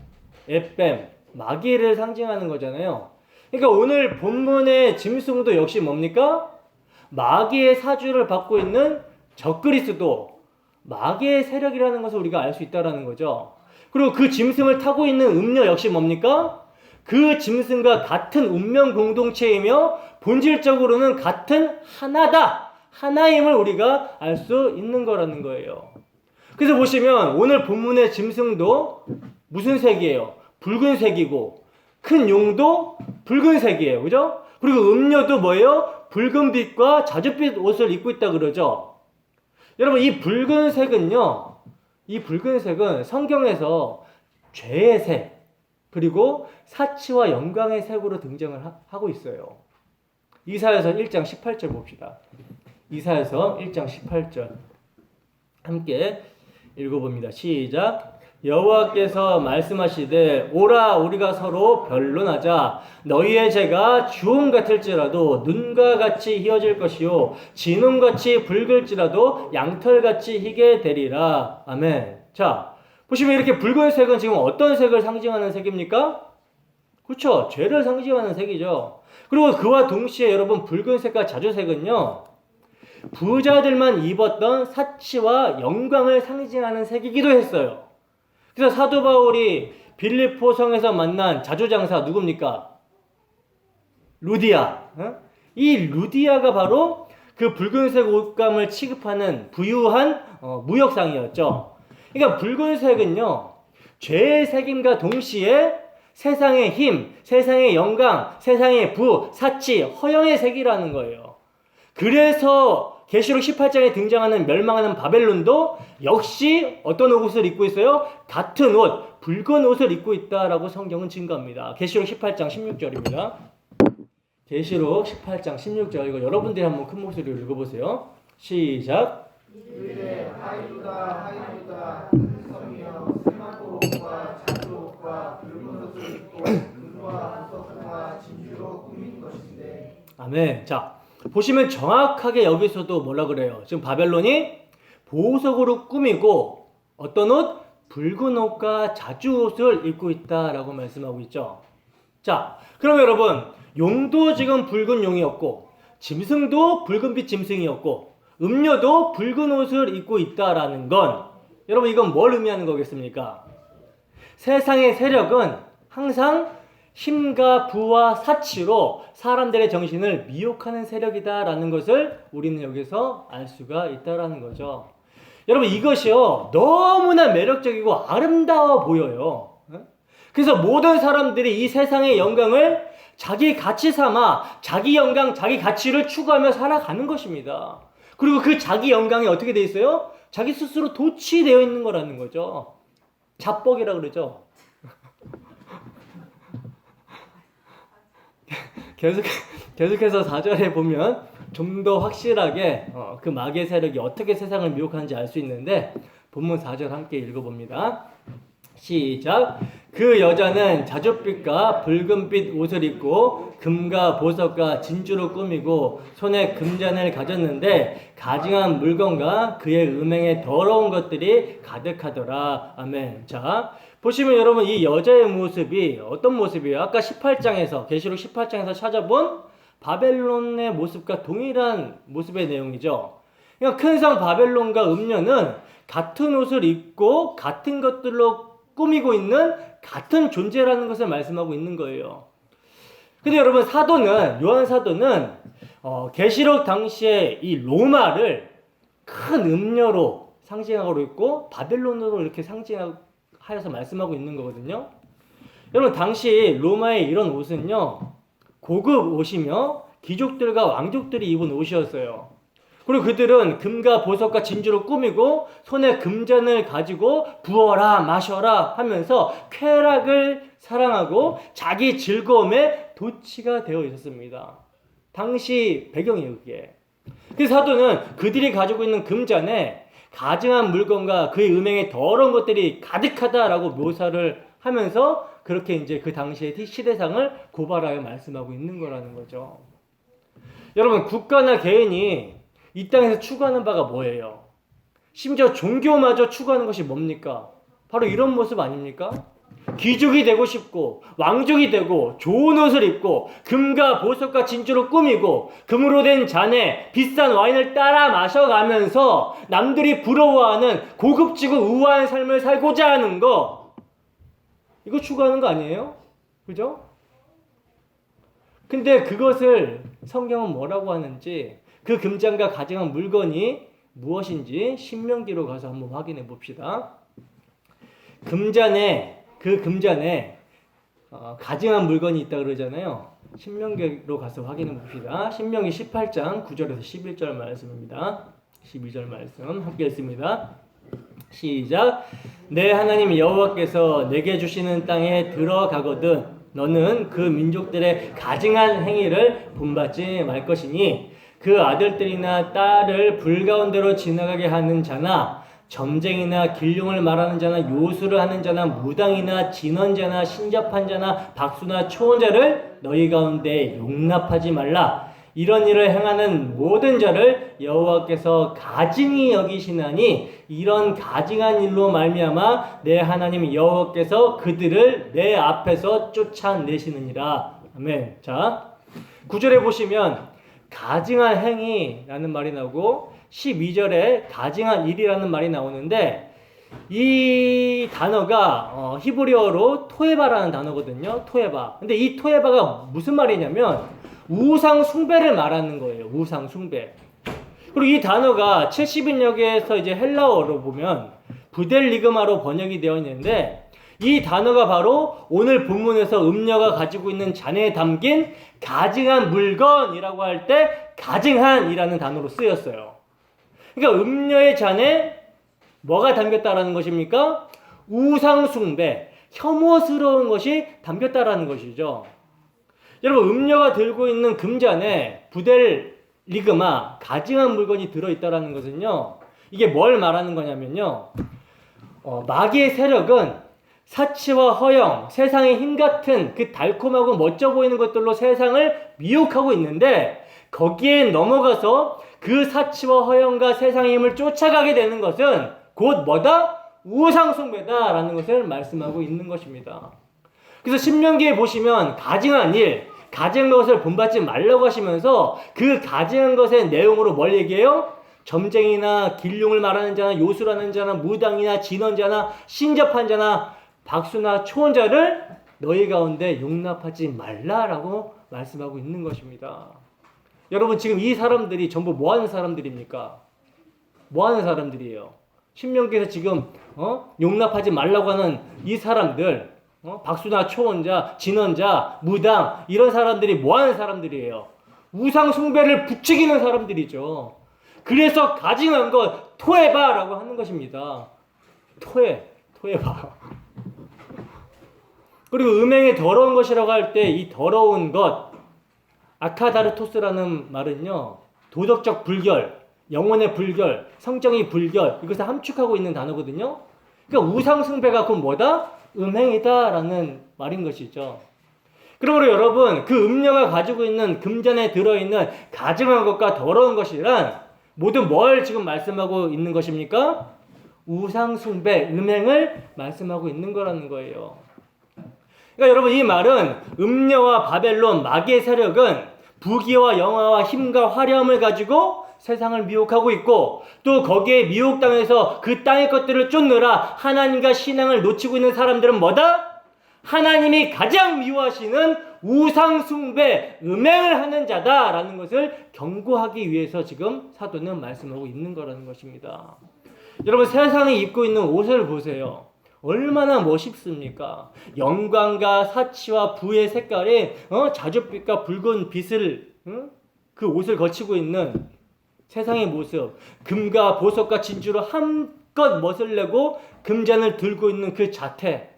에뱀, 마귀를 상징하는 거잖아요. 그러니까 오늘 본문의 짐승도 역시 뭡니까? 마귀의 사주를 받고 있는 적그리스도, 마귀의 세력이라는 것을 우리가 알 수 있다는 거죠. 그리고 그 짐승을 타고 있는 음녀 역시 뭡니까? 그 짐승과 같은 운명 공동체이며 본질적으로는 같은 하나다, 하나임을 우리가 알 수 있는 거라는 거예요. 그래서 보시면 오늘 본문의 짐승도 무슨 색이에요? 붉은색이고, 큰 용도 붉은색이에요. 그죠? 그리고 음녀도 뭐예요? 붉은빛과 자줏빛 옷을 입고 있다 그러죠. 여러분, 이 붉은색은요, 이 붉은색은 성경에서 죄의 색, 그리고 사치와 영광의 색으로 등장을 하고 있어요. 이사야서 1장 18절 봅시다. 이사야서 1장 18절 함께 읽어봅니다. 시작. 여호와께서 말씀하시되 오라 우리가 서로 변론하자. 너희의 죄가 주홍 같을지라도 눈과 같이 희어질 것이요 진홍같이 붉을지라도 양털같이 희게 되리라. 아멘. 자, 보시면 이렇게 붉은색은 지금 어떤 색을 상징하는 색입니까? 그렇죠. 죄를 상징하는 색이죠. 그리고 그와 동시에 여러분, 붉은색과 자주색은요, 부자들만 입었던 사치와 영광을 상징하는 색이기도 했어요. 그래서 사도 바울이 빌립보 성에서 만난 자주장사 누굽니까? 루디아. 이 루디아가 바로 그 붉은색 옷감을 취급하는 부유한 무역상이었죠. 그러니까 붉은색은요, 죄의 색임과 동시에 세상의 힘, 세상의 영광, 세상의 부, 사치, 허영의 색이라는 거예요. 그래서 계시록 18장에 등장하는 멸망하는 바벨론도 역시 어떤 옷을 입고 있어요? 같은 옷, 붉은 옷을 입고 있다라고 성경은 증거합니다. 계시록 18장 16절입니다. 계시록 18장 16절, 이거 여러분들이 한번 큰 목소리로 읽어보세요. 시작. 이르되 하이루다 하이루다 큰 성이여 세마포 옷과 자주 옷과 붉은 옷을 입고 금과 보석과 진주로 꾸민 것인데. 아멘. 자, 보시면 정확하게 여기서도 뭐라 그래요? 지금 바벨론이 보석으로 꾸미고 어떤 옷? 붉은 옷과 자주 옷을 입고 있다라고 말씀하고 있죠. 자, 그럼 여러분, 용도 지금 붉은 용이었고, 짐승도 붉은빛 짐승이었고, 음료도 붉은 옷을 입고 있다라는 건, 여러분, 이건 뭘 의미하는 거겠습니까? 세상의 세력은 항상 힘과 부와 사치로 사람들의 정신을 미혹하는 세력이다라는 것을 우리는 여기서 알 수가 있다라는 거죠. 여러분, 이것이요, 너무나 매력적이고 아름다워 보여요. 그래서 모든 사람들이 이 세상의 영광을 자기 가치 삼아 자기 영광, 자기 가치를 추구하며 살아가는 것입니다. 그리고 그 자기 영광이 어떻게 돼 있어요? 자기 스스로 도취되어 있는 거라는 거죠. 자뻑이라 그러죠. 계속해서 4절에 보면 좀 더 확실하게 그 마귀의 세력이 어떻게 세상을 미혹하는지 알 수 있는데, 본문 4절 함께 읽어봅니다. 시작. 그 여자는 자줏빛과 붉은빛 옷을 입고 금과 보석과 진주로 꾸미고 손에 금잔을 가졌는데 가증한 물건과 그의 음행에 더러운 것들이 가득하더라. 아멘. 자, 보시면 여러분, 이 여자의 모습이 어떤 모습이에요? 아까 18장에서, 계시록 18장에서 찾아본 바벨론의 모습과 동일한 모습의 내용이죠. 그러니까 큰 성 바벨론과 음녀는 같은 옷을 입고 같은 것들로 꾸미고 있는 같은 존재라는 것을 말씀하고 있는 거예요. 근데 여러분, 요한 사도는 계시록 당시에 이 로마를 큰 음녀로 상징하고 있고 바벨론으로 이렇게 상징하여서 말씀하고 있는 거거든요. 여러분, 당시 로마의 이런 옷은요, 고급 옷이며 귀족들과 왕족들이 입은 옷이었어요. 그리고 그들은 금과 보석과 진주로 꾸미고 손에 금잔을 가지고 부어라 마셔라 하면서 쾌락을 사랑하고 자기 즐거움에 도취가 되어 있었습니다. 당시 배경이에요, 그게. 그 사도는 그들이 가지고 있는 금잔에 가증한 물건과 그의 음행에 더러운 것들이 가득하다라고 묘사를 하면서 그렇게 이제 그 당시의 시대상을 고발하여 말씀하고 있는 거라는 거죠. 여러분, 국가나 개인이 이 땅에서 추구하는 바가 뭐예요? 심지어 종교마저 추구하는 것이 뭡니까? 바로 이런 모습 아닙니까? 귀족이 되고 싶고 왕족이 되고 좋은 옷을 입고 금과 보석과 진주로 꾸미고 금으로 된 잔에 비싼 와인을 따라 마셔가면서 남들이 부러워하는 고급지고 우아한 삶을 살고자 하는 거, 이거 추구하는 거 아니에요? 그죠? 근데 그것을 성경은 뭐라고 하는지, 그 금잔과 가증한 물건이 무엇인지 신명기로 가서 한번 확인해 봅시다. 그 금잔에 가증한 물건이 있다 그러잖아요. 신명기로 가서 확인해 봅시다. 신명기 18장 9절에서 11절 말씀입니다. 12절 말씀 함께 읽습니다. 시작. 내 하나님 여호와께서 내게 주시는 땅에 들어가거든 너는 그 민족들의 가증한 행위를 본받지 말 것이니 그 아들들이나 딸을 불 가운데로 지나가게 하는 자나 점쟁이나 길흉을 말하는 자나 요술을 하는 자나 무당이나 진언자나 신접한 자나 박수나 초혼자를 너희 가운데 용납하지 말라. 이런 일을 행하는 모든 자를 여호와께서 가증히 여기시나니 이런 가증한 일로 말미암아 내 하나님 여호와께서 그들을 내 앞에서 쫓아내시느니라. 아멘. 자, 9절에 보시면 가증한 행위라는 말이 나오고 12절에 가증한 일이라는 말이 나오는데, 이 단어가 히브리어로 토에바라는 단어거든요. 토에바. 근데 이 토에바가 무슨 말이냐면 우상 숭배를 말하는 거예요. 우상 숭배. 그리고 이 단어가 70인역에서 이제 헬라어로 보면 부델리그마로 번역이 되어 있는데, 이 단어가 바로 오늘 본문에서 음녀가 가지고 있는 잔에 담긴 가증한 물건이라고 할 때 가증한이라는 단어로 쓰였어요. 그러니까 음녀의 잔에 뭐가 담겼다라는 것입니까? 우상 숭배, 혐오스러운 것이 담겼다라는 것이죠. 여러분, 음녀가 들고 있는 금잔에 부델리그마, 가증한 물건이 들어있다라는 것은요, 이게 뭘 말하는 거냐면요, 마귀의 세력은 사치와 허영, 세상의 힘 같은 그 달콤하고 멋져 보이는 것들로 세상을 미혹하고 있는데, 거기에 넘어가서 그 사치와 허영과 세상의 힘을 쫓아가게 되는 것은 곧 뭐다? 우상숭배다라는 것을 말씀하고 있는 것입니다. 그래서 신명기에 보시면 가증한 일, 가증한 것을 본받지 말라고 하시면서 그 가증한 것의 내용으로 뭘 얘기해요? 점쟁이나 길흉을 말하는 자나 요술하는 자나 무당이나 진언자나 신접한 자나 박수나 초혼자를 너희 가운데 용납하지 말라라고 말씀하고 있는 것입니다. 여러분, 지금 이 사람들이 전부 뭐 하는 사람들입니까? 뭐 하는 사람들이에요? 신명기에서 지금 용납하지 말라고 하는 이 사람들, 박수나 초혼자, 진언자, 무당, 이런 사람들이 뭐 하는 사람들이에요? 우상 숭배를 부추기는 사람들이죠. 그래서 가증한 것 토에바라고 하는 것입니다. 토에바. 그리고 음행의 더러운 것이라고 할 때 이 더러운 것, 아카다르토스라는 말은요, 도덕적 불결, 영혼의 불결, 성정의 불결, 이것을 함축하고 있는 단어거든요. 그러니까 우상숭배가 그건 뭐다? 음행이다라는 말인 것이죠. 그러므로 여러분, 그 음녀가 가지고 있는 금잔에 들어있는 가증한 것과 더러운 것이란 모두 뭘 지금 말씀하고 있는 것입니까? 우상숭배, 음행을 말씀하고 있는 거라는 거예요. 그러니까 여러분, 이 말은 음녀와 바벨론, 마귀의 세력은 부귀와 영화와 힘과 화려함을 가지고 세상을 미혹하고 있고 또 거기에 미혹당해서 그 땅의 것들을 쫓느라 하나님과 신앙을 놓치고 있는 사람들은 뭐다? 하나님이 가장 미워하시는 우상 숭배, 음행을 하는 자다라는 것을 경고하기 위해서 지금 사도는 말씀하고 있는 거라는 것입니다. 여러분, 세상이 입고 있는 옷을 보세요. 얼마나 멋있습니까? 영광과 사치와 부의 색깔이 자줏빛과 붉은 빛을 그 옷을 거치고 있는 세상의 모습, 금과 보석과 진주로 한껏 멋을 내고 금잔을 들고 있는 그 자태,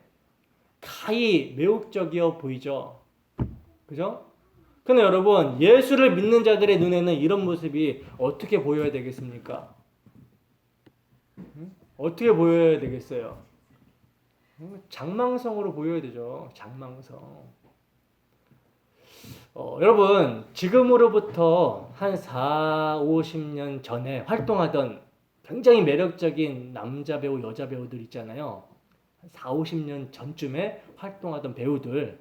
가히 매혹적이어 보이죠. 그죠? 근데 여러분, 예수를 믿는 자들의 눈에는 이런 모습이 어떻게 보여야 되겠습니까? 어떻게 보여야 되겠어요? 장망성으로 보여야 되죠. 장망성. 여러분, 지금으로부터 한 4, 50년 전에 활동하던 굉장히 매력적인 남자 배우, 여자 배우들 있잖아요. 4, 50년 전쯤에 활동하던 배우들,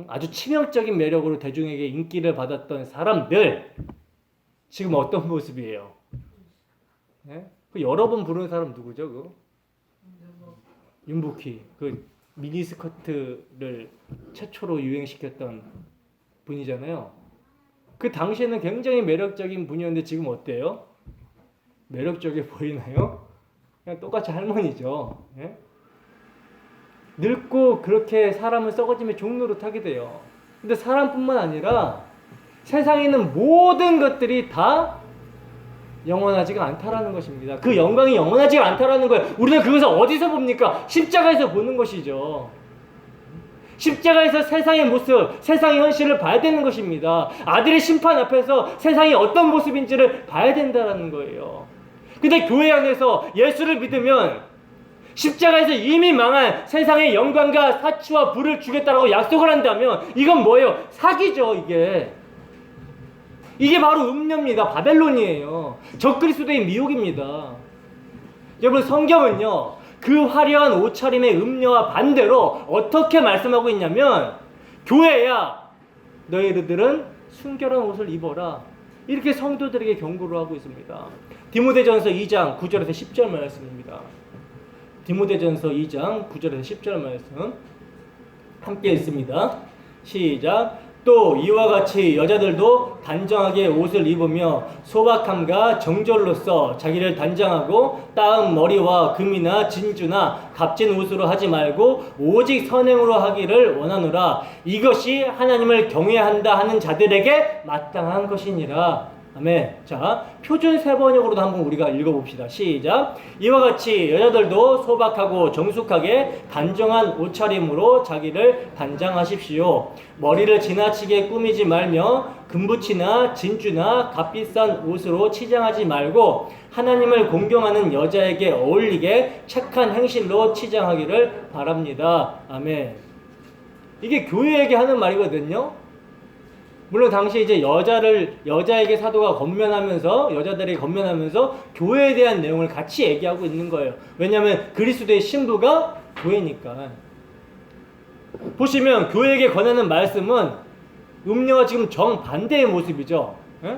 아주 치명적인 매력으로 대중에게 인기를 받았던 사람들, 지금 어떤 모습이에요? 네? 그 여러 번 부르는 사람 누구죠? 윤복희, 그 미니스커트를 최초로 유행시켰던 분이잖아요. 그 당시에는 굉장히 매력적인 분이었는데 지금 어때요? 매력적이 보이나요? 그냥 똑같이 할머니죠. 예? 늙고 그렇게 사람은 썩어지면 종노릇하게 돼요. 근데 사람뿐만 아니라 세상에 있는 모든 것들이 다 영원하지가 않다라는 것입니다. 그 영광이 영원하지가 않다라는 거예요. 우리는 그것을 어디서 봅니까? 십자가에서 보는 것이죠. 십자가에서 세상의 모습, 세상의 현실을 봐야 되는 것입니다. 아들의 심판 앞에서 세상이 어떤 모습인지를 봐야 된다는 거예요. 근데 교회 안에서 예수를 믿으면 십자가에서 이미 망한 세상의 영광과 사치와 부를 주겠다라고 약속을 한다면 이건 뭐예요? 사기죠, 이게. 이게 바로 음녀입니다. 바벨론이에요. 적그리스도의 미혹입니다. 여러분, 성경은요, 그 화려한 옷차림의 음녀와 반대로 어떻게 말씀하고 있냐면, 교회야, 너희들은 순결한 옷을 입어라. 이렇게 성도들에게 경고를 하고 있습니다. 디모데전서 2장 9절에서 10절 말씀입니다. 디모데전서 2장 9절에서 10절 말씀 함께 읽습니다. 시작. 또 이와 같이 여자들도 단정하게 옷을 입으며 소박함과 정절로서 자기를 단장하고 따은 머리와 금이나 진주나 값진 옷으로 하지 말고 오직 선행으로 하기를 원하노라. 이것이 하나님을 경외한다 하는 자들에게 마땅한 것이니라. 아멘. 자, 표준 세번역으로도 한번 우리가 읽어봅시다. 시작. 이와 같이 여자들도 소박하고 정숙하게 단정한 옷차림으로 자기를 단장하십시오. 머리를 지나치게 꾸미지 말며 금붙이나 진주나 값비싼 옷으로 치장하지 말고 하나님을 공경하는 여자에게 어울리게 착한 행실로 치장하기를 바랍니다. 아멘. 이게 교회에게 하는 말이거든요. 물론 당시 이제 여자에게 사도가 권면하면서, 여자들에게 권면하면서 교회에 대한 내용을 같이 얘기하고 있는 거예요. 왜냐하면 그리스도의 신부가 교회니까. 보시면 교회에게 권하는 말씀은 음녀와 지금 정반대의 모습이죠. 에?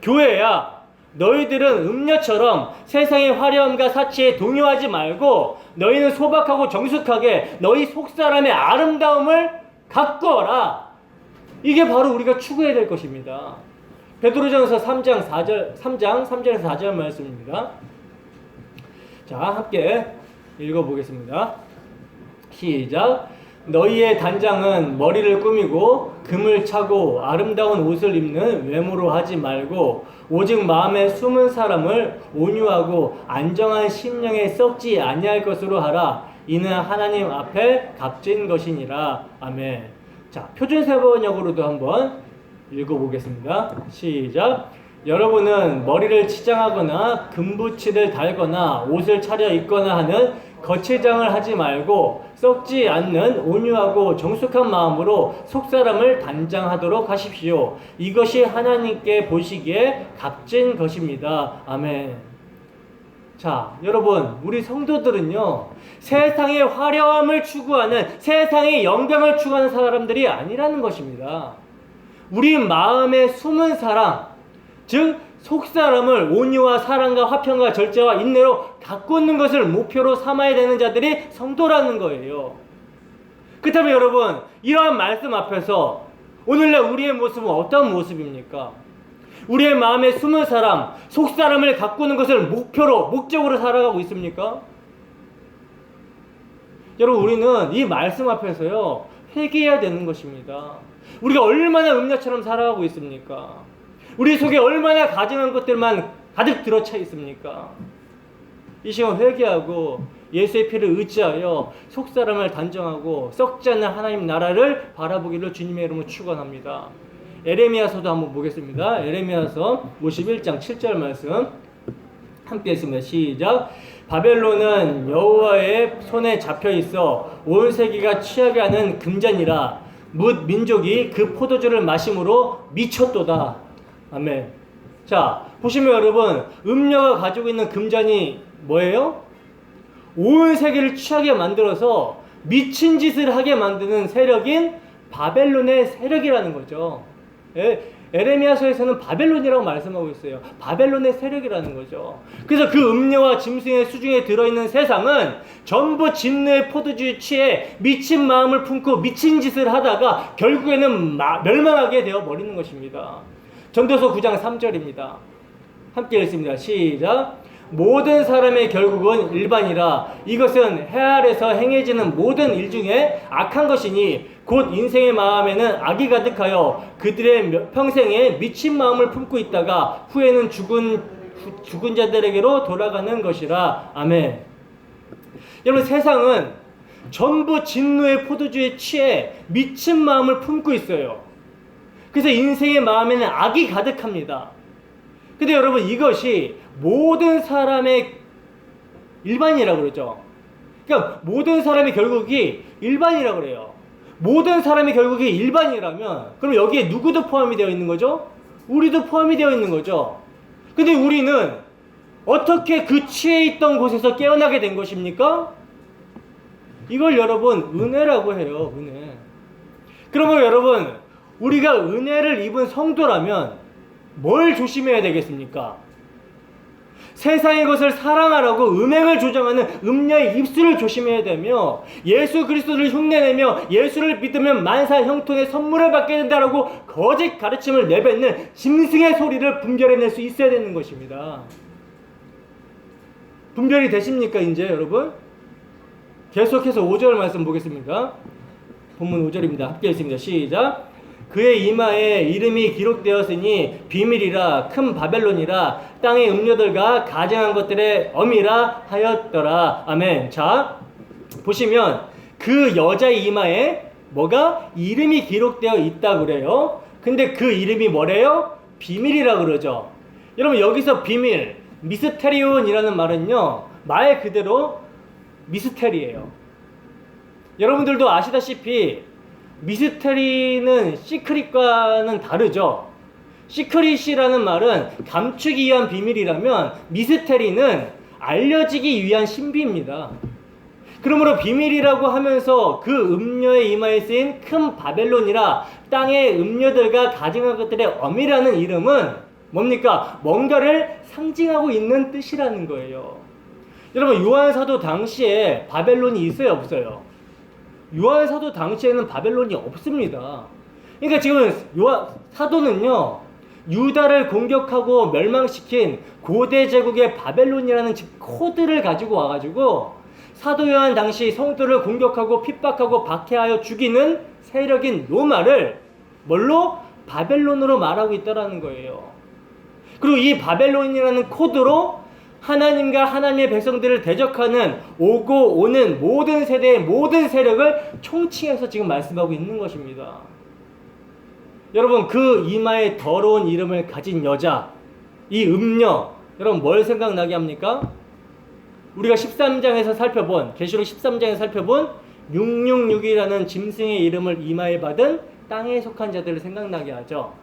교회야, 너희들은 음녀처럼 세상의 화려함과 사치에 동요하지 말고 너희는 소박하고 정숙하게 너희 속사람의 아름다움을 가꾸어라. 이게 바로 우리가 추구해야 될 것입니다. 베드로전서 3장 3절에서 4절 말씀입니다. 자, 함께 읽어보겠습니다. 시작. 너희의 단장은 머리를 꾸미고 금을 차고 아름다운 옷을 입는 외모로 하지 말고 오직 마음에 숨은 사람을 온유하고 안정한 심령에 썩지 아니할 것으로 하라. 이는 하나님 앞에 값진 것이니라. 아멘. 자, 표준 세번역으로도 한번 읽어보겠습니다. 시작. 여러분은 머리를 치장하거나 금붙이를 달거나 옷을 차려 입거나 하는 거치장을 하지 말고 썩지 않는 온유하고 정숙한 마음으로 속사람을 단장하도록 하십시오. 이것이 하나님께 보시기에 값진 것입니다. 아멘. 자, 여러분, 우리 성도들은요, 세상의 화려함을 추구하는, 세상의 영광을 추구하는 사람들이 아니라는 것입니다. 우리 마음에 숨은 사랑, 즉 속사람을 온유와 사랑과 화평과 절제와 인내로 가꾸는 것을 목표로 삼아야 되는 자들이 성도라는 거예요. 그렇다면 여러분, 이러한 말씀 앞에서 오늘날 우리의 모습은 어떤 모습입니까? 우리의 마음에 숨은 사람, 속사람을 가꾸는 것을 목적으로 살아가고 있습니까? 여러분, 우리는 이 말씀 앞에서요, 회개해야 되는 것입니다. 우리가 얼마나 음녀처럼 살아가고 있습니까? 우리 속에 얼마나 가증한 것들만 가득 들어차 있습니까? 이 시간 회개하고 예수의 피를 의지하여 속사람을 단정하고 썩지 않는 하나님 나라를 바라보기를 주님의 이름으로 축원합니다. 에레미야서도 한번 보겠습니다. 에레미야서 51장 7절 말씀 함께 했습니다. 시작. 바벨론은 여호와의 손에 잡혀 있어 온 세계가 취하게 하는 금잔이라 뭇 민족이 그 포도주를 마심으로 미쳤도다. 아멘. 자, 보시면 여러분, 음녀가 가지고 있는 금잔이 뭐예요? 온 세계를 취하게 만들어서 미친 짓을 하게 만드는 세력인 바벨론의 세력이라는 거죠. 에레미야서에서는 바벨론이라고 말씀하고 있어요. 바벨론의 세력이라는 거죠. 그래서 그 음녀와 짐승의 수중에 들어있는 세상은 전부 진노의 포도주에 취해 미친 마음을 품고 미친 짓을 하다가 결국에는 멸망하게 되어버리는 것입니다. 전도서 9장 3절입니다. 함께 읽습니다. 시작. 모든 사람의 결국은 일반이라 이것은 해 아래서 행해지는 모든 일 중에 악한 것이니 곧 인생의 마음에는 악이 가득하여 그들의 평생에 미친 마음을 품고 있다가 후에는 죽은 자들에게로 돌아가는 것이라. 아멘. 여러분, 세상은 전부 진노의 포도주에 취해 미친 마음을 품고 있어요. 그래서 인생의 마음에는 악이 가득합니다. 근데 여러분, 이것이 모든 사람의 일반이라고 그러죠. 그러니까 모든 사람의 결국이 일반이라고 그래요. 모든 사람의 결국이 일반이라면 그럼 여기에 누구도 포함이 되어 있는 거죠? 우리도 포함이 되어 있는 거죠. 근데 우리는 어떻게 그 취해 있던 곳에서 깨어나게 된 것입니까? 이걸 여러분 은혜라고 해요. 은혜. 그러면 여러분, 우리가 은혜를 입은 성도라면 뭘 조심해야 되겠습니까? 세상의 것을 사랑하라고 음행을 조장하는 음녀의 입술을 조심해야 되며, 예수 그리스도를 흉내내며 예수를 믿으면 만사 형통의 선물을 받게 된다라고 거짓 가르침을 내뱉는 짐승의 소리를 분별해낼 수 있어야 되는 것입니다. 분별이 되십니까 이제 여러분? 계속해서 5절 말씀 보겠습니다. 본문 5절입니다. 함께 읽습니다. 시작. 그의 이마에 이름이 기록되었으니 비밀이라 큰 바벨론이라 땅의 음료들과 가증한 것들의 엄이라 하였더라. 아멘. 자, 보시면 그 여자의 이마에 뭐가? 이름이 기록되어 있다고 그래요. 근데 그 이름이 뭐래요? 비밀이라 그러죠. 여러분, 여기서 비밀, 미스테리온이라는 말은요, 말 그대로 미스테리예요. 여러분들도 아시다시피 미스테리는 시크릿과는 다르죠. 시크릿이라는 말은 감추기 위한 비밀이라면 미스테리는 알려지기 위한 신비입니다. 그러므로 비밀이라고 하면서 그 음녀의 이마에 쓰인 큰 바벨론이라 땅의 음녀들과 가증한 것들의 엄이라는 이름은 뭡니까? 뭔가를 상징하고 있는 뜻이라는 거예요. 여러분, 요한사도 당시에 바벨론이 있어요, 없어요? 요한사도 당시에는 바벨론이 없습니다. 그러니까 지금 사도는요, 유다를 공격하고 멸망시킨 고대 제국의 바벨론이라는 코드를 가지고 와가지고 사도 요한 당시 성도를 공격하고 핍박하고 박해하여 죽이는 세력인 로마를 뭘로? 바벨론으로 말하고 있다라는 거예요. 그리고 이 바벨론이라는 코드로 하나님과 하나님의 백성들을 대적하는 오고 오는 모든 세대의 모든 세력을 총칭해서 지금 말씀하고 있는 것입니다. 여러분, 그 이마에 더러운 이름을 가진 여자, 이 음녀, 여러분 뭘 생각나게 합니까? 우리가 13장에서 살펴본, 계시록 13장에서 살펴본 666이라는 짐승의 이름을 이마에 받은 땅에 속한 자들을 생각나게 하죠.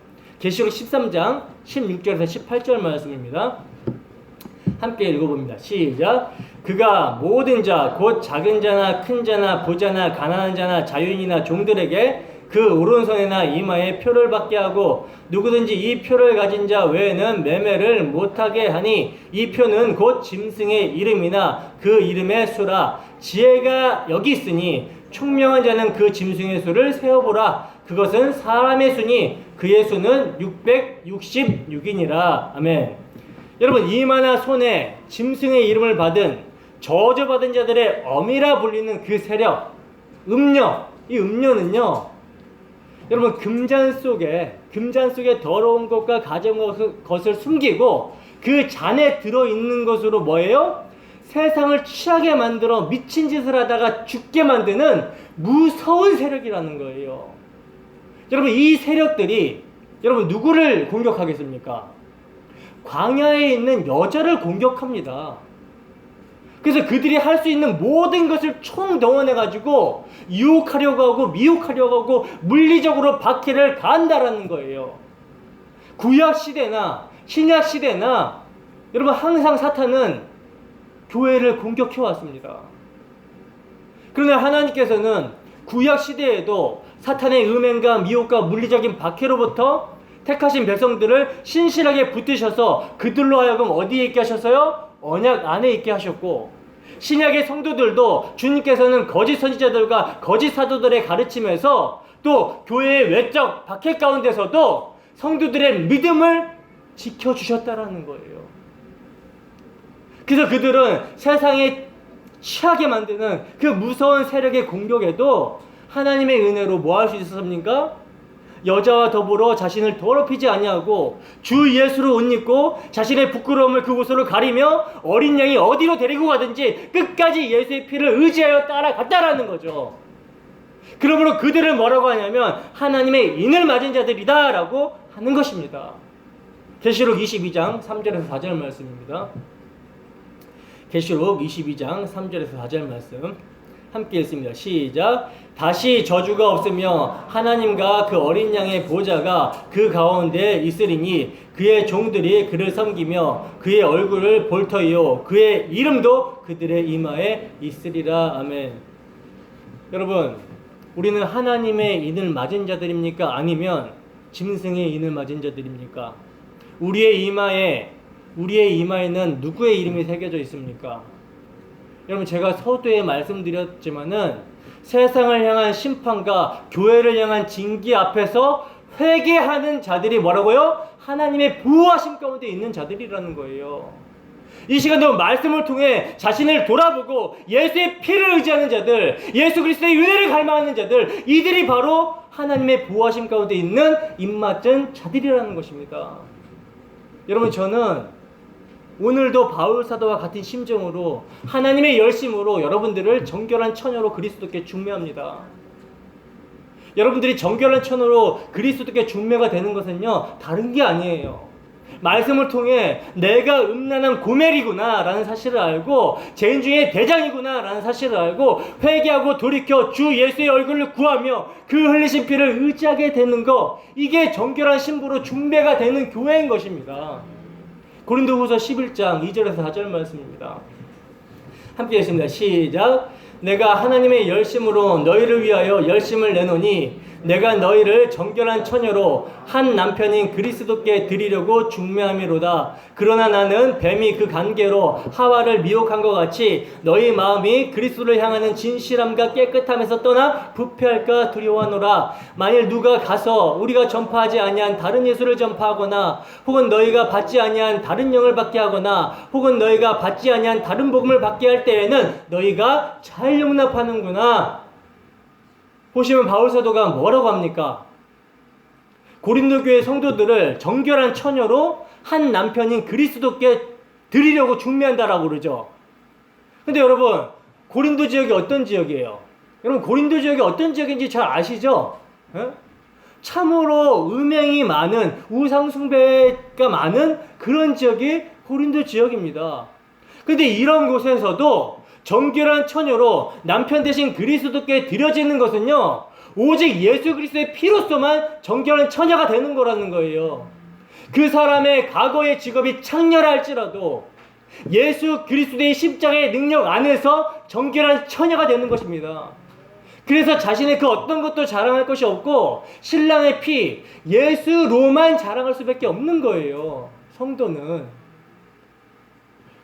계시록 13장 16절에서 18절 말씀입니다. 함께 읽어봅니다. 시작. 그가 모든 자, 곧 작은 자나 큰 자나 부자나 가난한 자나 자유인이나 종들에게 그 오른손이나 이마에 표를 받게 하고 누구든지 이 표를 가진 자 외에는 매매를 못하게 하니 이 표는 곧 짐승의 이름이나 그 이름의 수라. 지혜가 여기 있으니 총명한 자는 그 짐승의 수를 세어보라. 그것은 사람의 수니 그의 수는 666이니라. 아멘. 여러분, 이마나 손에 짐승의 이름을 받은 저주받은 자들의 엄이라 불리는 그 세력, 음녀. 이 음녀는요, 여러분, 금잔 속에 더러운 것과 가져온 것을 숨기고 그 잔에 들어있는 것으로 뭐예요? 세상을 취하게 만들어 미친 짓을 하다가 죽게 만드는 무서운 세력이라는 거예요. 여러분, 이 세력들이 여러분 누구를 공격하겠습니까? 광야에 있는 여자를 공격합니다. 그래서 그들이 할 수 있는 모든 것을 총동원해가지고 유혹하려고 하고 미혹하려고 하고 물리적으로 박해를 가한다라는 거예요. 구약시대나 신약시대나 여러분 항상 사탄은 교회를 공격해왔습니다. 그러나 하나님께서는 구약시대에도 사탄의 음행과 미혹과 물리적인 박해로부터 택하신 백성들을 신실하게 붙드셔서 그들로 하여금 어디에 있게 하셨어요? 언약 안에 있게 하셨고, 신약의 성도들도 주님께서는 거짓 선지자들과 거짓 사도들의 가르침에서 또 교회의 외적 박해 가운데서도 성도들의 믿음을 지켜주셨다라는 거예요. 그래서 그들은 세상에 취하게 만드는 그 무서운 세력의 공격에도 하나님의 은혜로 뭐 할 수 있었습니까? 여자와 더불어 자신을 더럽히지 아니하고 주 예수로 옷 입고 자신의 부끄러움을 그곳으로 가리며 어린 양이 어디로 데리고 가든지 끝까지 예수의 피를 의지하여 따라갔다라는 거죠. 그러므로 그들을 뭐라고 하냐면 하나님의 인을 맞은 자들이다 라고 하는 것입니다. 계시록 22장 3절에서 4절 말씀입니다. 계시록 22장 3절에서 4절 말씀 함께 읽습니다. 시작. 다시 저주가 없으며 하나님과 그 어린 양의 보좌가 그 가운데 있으리니 그의 종들이 그를 섬기며 그의 얼굴을 볼 터이요 그의 이름도 그들의 이마에 있으리라. 아멘. 여러분, 우리는 하나님의 인을 맞은 자들입니까? 아니면 짐승의 인을 맞은 자들입니까? 우리의 이마에는 누구의 이름이 새겨져 있습니까? 여러분, 제가 서두에 말씀드렸지만은 세상을 향한 심판과 교회를 향한 징계 앞에서 회개하는 자들이 뭐라고요? 하나님의 보호하심 가운데 있는 자들이라는 거예요. 이 시간도 말씀을 통해 자신을 돌아보고 예수의 피를 의지하는 자들, 예수 그리스도의 은혜를 갈망하는 자들, 이들이 바로 하나님의 보호하심 가운데 있는 입맞은 자들이라는 것입니다. 여러분, 저는 오늘도 바울 사도와 같은 심정으로 하나님의 열심으로 여러분들을 정결한 처녀로 그리스도께 중매합니다. 여러분들이 정결한 처녀로 그리스도께 중매가 되는 것은요, 다른 게 아니에요. 말씀을 통해 내가 음란한 고멜이구나 라는 사실을 알고 죄인 중에 대장이구나 라는 사실을 알고 회개하고 돌이켜 주 예수의 얼굴을 구하며 그 흘리신 피를 의지하게 되는 것, 이게 정결한 신부로 중매가 되는 교회인 것입니다. 고린도후서 11장 2절에서 4절 말씀입니다. 함께 읽습니다. 시작. 내가 하나님의 열심으로 너희를 위하여 열심을 내노니 내가 너희를 정결한 처녀로 한 남편인 그리스도께 드리려고 중매함이로다. 그러나 나는 뱀이 그 관계로 하와를 미혹한 것 같이 너희 마음이 그리스도를 향하는 진실함과 깨끗함에서 떠나 부패할까 두려워하노라. 만일 누가 가서 우리가 전파하지 아니한 다른 예수를 전파하거나 혹은 너희가 받지 아니한 다른 영을 받게 하거나 혹은 너희가 받지 아니한 다른 복음을 받게 할 때에는 너희가 잘 용납하는구나. 보시면 바울 사도가 뭐라고 합니까? 고린도 교회 성도들을 정결한 처녀로 한 남편인 그리스도께 드리려고 중매한다라고 그러죠. 근데 여러분, 고린도 지역이 어떤 지역이에요? 여러분, 고린도 지역이 어떤 지역인지 잘 아시죠? 에? 참으로 음행이 많은, 우상숭배가 많은 그런 지역이 고린도 지역입니다. 근데 이런 곳에서도 정결한 처녀로 남편 대신 그리스도께 드려지는 것은요, 오직 예수 그리스도의 피로서만 정결한 처녀가 되는 거라는 거예요. 그 사람의 과거의 직업이 창렬할지라도 예수 그리스도의 십자가의 능력 안에서 정결한 처녀가 되는 것입니다. 그래서 자신의 그 어떤 것도 자랑할 것이 없고 신랑의 피 예수로만 자랑할 수밖에 없는 거예요. 성도는.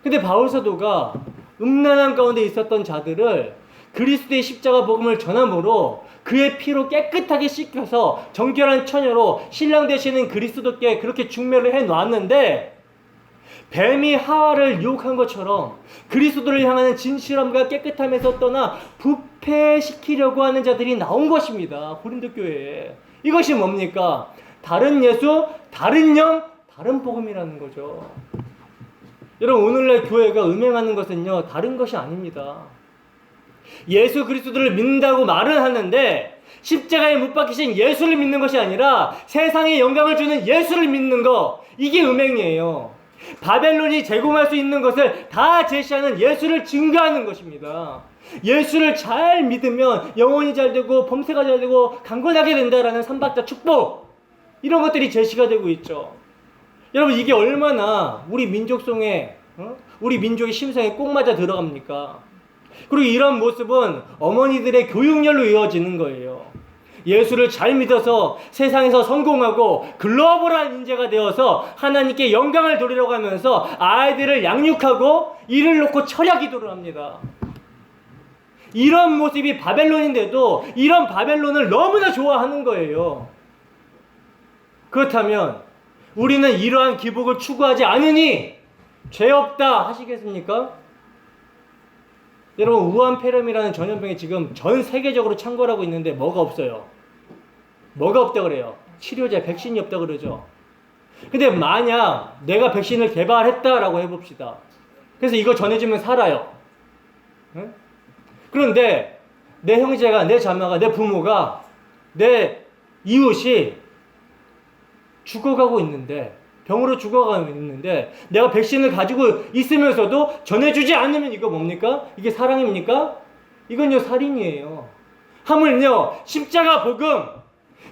근데 바울 사도가 음란한 가운데 있었던 자들을 그리스도의 십자가 복음을 전함으로 그의 피로 깨끗하게 씻겨서 정결한 처녀로 신랑 되시는 그리스도께 그렇게 중매를 해놨는데, 뱀이 하와를 유혹한 것처럼 그리스도를 향하는 진실함과 깨끗함에서 떠나 부패시키려고 하는 자들이 나온 것입니다. 고린도 교회에. 이것이 뭡니까? 다른 예수, 다른 영, 다른 복음이라는 거죠. 여러분, 오늘날 교회가 음행하는 것은요, 다른 것이 아닙니다. 예수 그리스도를 믿는다고 말은 하는데 십자가에 못 박히신 예수를 믿는 것이 아니라 세상에 영광을 주는 예수를 믿는 거, 이게 음행이에요. 바벨론이 제공할 수 있는 것을 다 제시하는 예수를 증거하는 것입니다. 예수를 잘 믿으면 영혼이 잘 되고 범세가 잘 되고 강건하게 된다라는 삼박자 축복, 이런 것들이 제시가 되고 있죠. 여러분, 이게 얼마나 우리 민족성에, 우리 민족의 심성에 꼭 맞아 들어갑니까? 그리고 이런 모습은 어머니들의 교육열로 이어지는 거예요. 예수를 잘 믿어서 세상에서 성공하고 글로벌한 인재가 되어서 하나님께 영광을 돌리려고 하면서 아이들을 양육하고 일을 놓고 철야 기도를 합니다. 이런 모습이 바벨론인데도 이런 바벨론을 너무나 좋아하는 거예요. 그렇다면 우리는 이러한 기복을 추구하지 않으니 죄 없다 하시겠습니까? 여러분, 우한폐렴이라는 전염병이 지금 전 세계적으로 창궐하고 있는데 뭐가 없어요? 뭐가 없다 그래요? 치료제, 백신이 없다 그러죠. 근데 만약 내가 백신을 개발했다라고 해봅시다. 그래서 이거 전해주면 살아요. 응? 그런데 내 형제가, 내 자매가, 내 부모가, 내 이웃이 죽어가고 있는데, 병으로 죽어가고 있는데 내가 백신을 가지고 있으면서도 전해주지 않으면 이거 뭡니까? 이게 사랑입니까? 이건요, 살인이에요. 하물며 십자가 복음,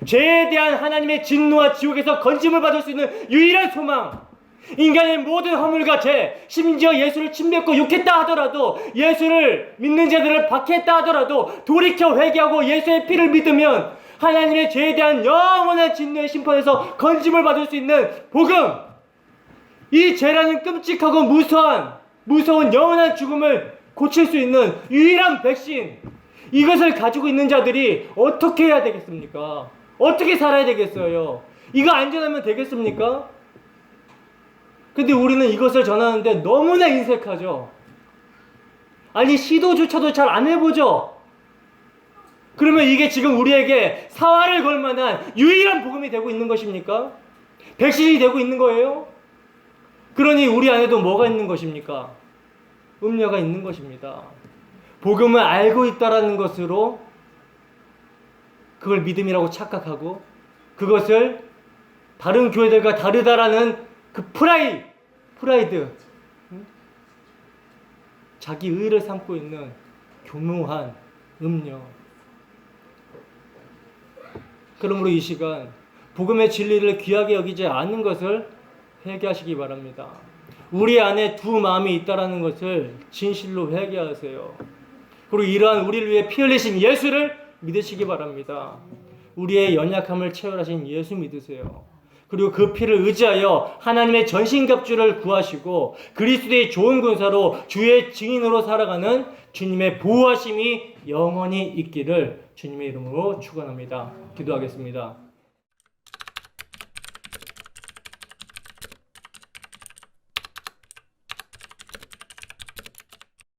죄에 대한 하나님의 진노와 지옥에서 건짐을 받을 수 있는 유일한 소망, 인간의 모든 허물과 죄, 심지어 예수를 침뱉고 욕했다 하더라도, 예수를 믿는 자들을 박해했다 하더라도 돌이켜 회개하고 예수의 피를 믿으면 하나님의 죄에 대한 영원한 진노의 심판에서 건짐을 받을 수 있는 복음, 이 죄라는 끔찍하고 무서운 영원한 죽음을 고칠 수 있는 유일한 백신, 이것을 가지고 있는 자들이 어떻게 해야 되겠습니까? 어떻게 살아야 되겠어요? 이거 안전하면 되겠습니까? 근데 우리는 이것을 전하는데 너무나 인색하죠. 아니, 시도조차도 잘 안 해보죠. 그러면 이게 지금 우리에게 사활을 걸 만한 유일한 복음이 되고 있는 것입니까? 백신이 되고 있는 거예요? 그러니 우리 안에도 뭐가 있는 것입니까? 음료가 있는 것입니다. 복음을 알고 있다라는 것으로 그걸 믿음이라고 착각하고, 그것을 다른 교회들과 다르다라는 그 프라이드, 자기 의를 삼고 있는 교묘한 음료. 그러므로 이 시간 복음의 진리를 귀하게 여기지 않는 것을 회개하시기 바랍니다. 우리 안에 두 마음이 있다라는 것을 진실로 회개하세요. 그리고 이러한 우리를 위해 피 흘리신 예수를 믿으시기 바랍니다. 우리의 연약함을 체결하신 예수 믿으세요. 그리고 그 피를 의지하여 하나님의 전신갑주를 구하시고 그리스도의 좋은 군사로 주의 증인으로 살아가는 주님의 보호하심이 영원히 있기를 주님의 이름으로 축원합니다. 기도하겠습니다.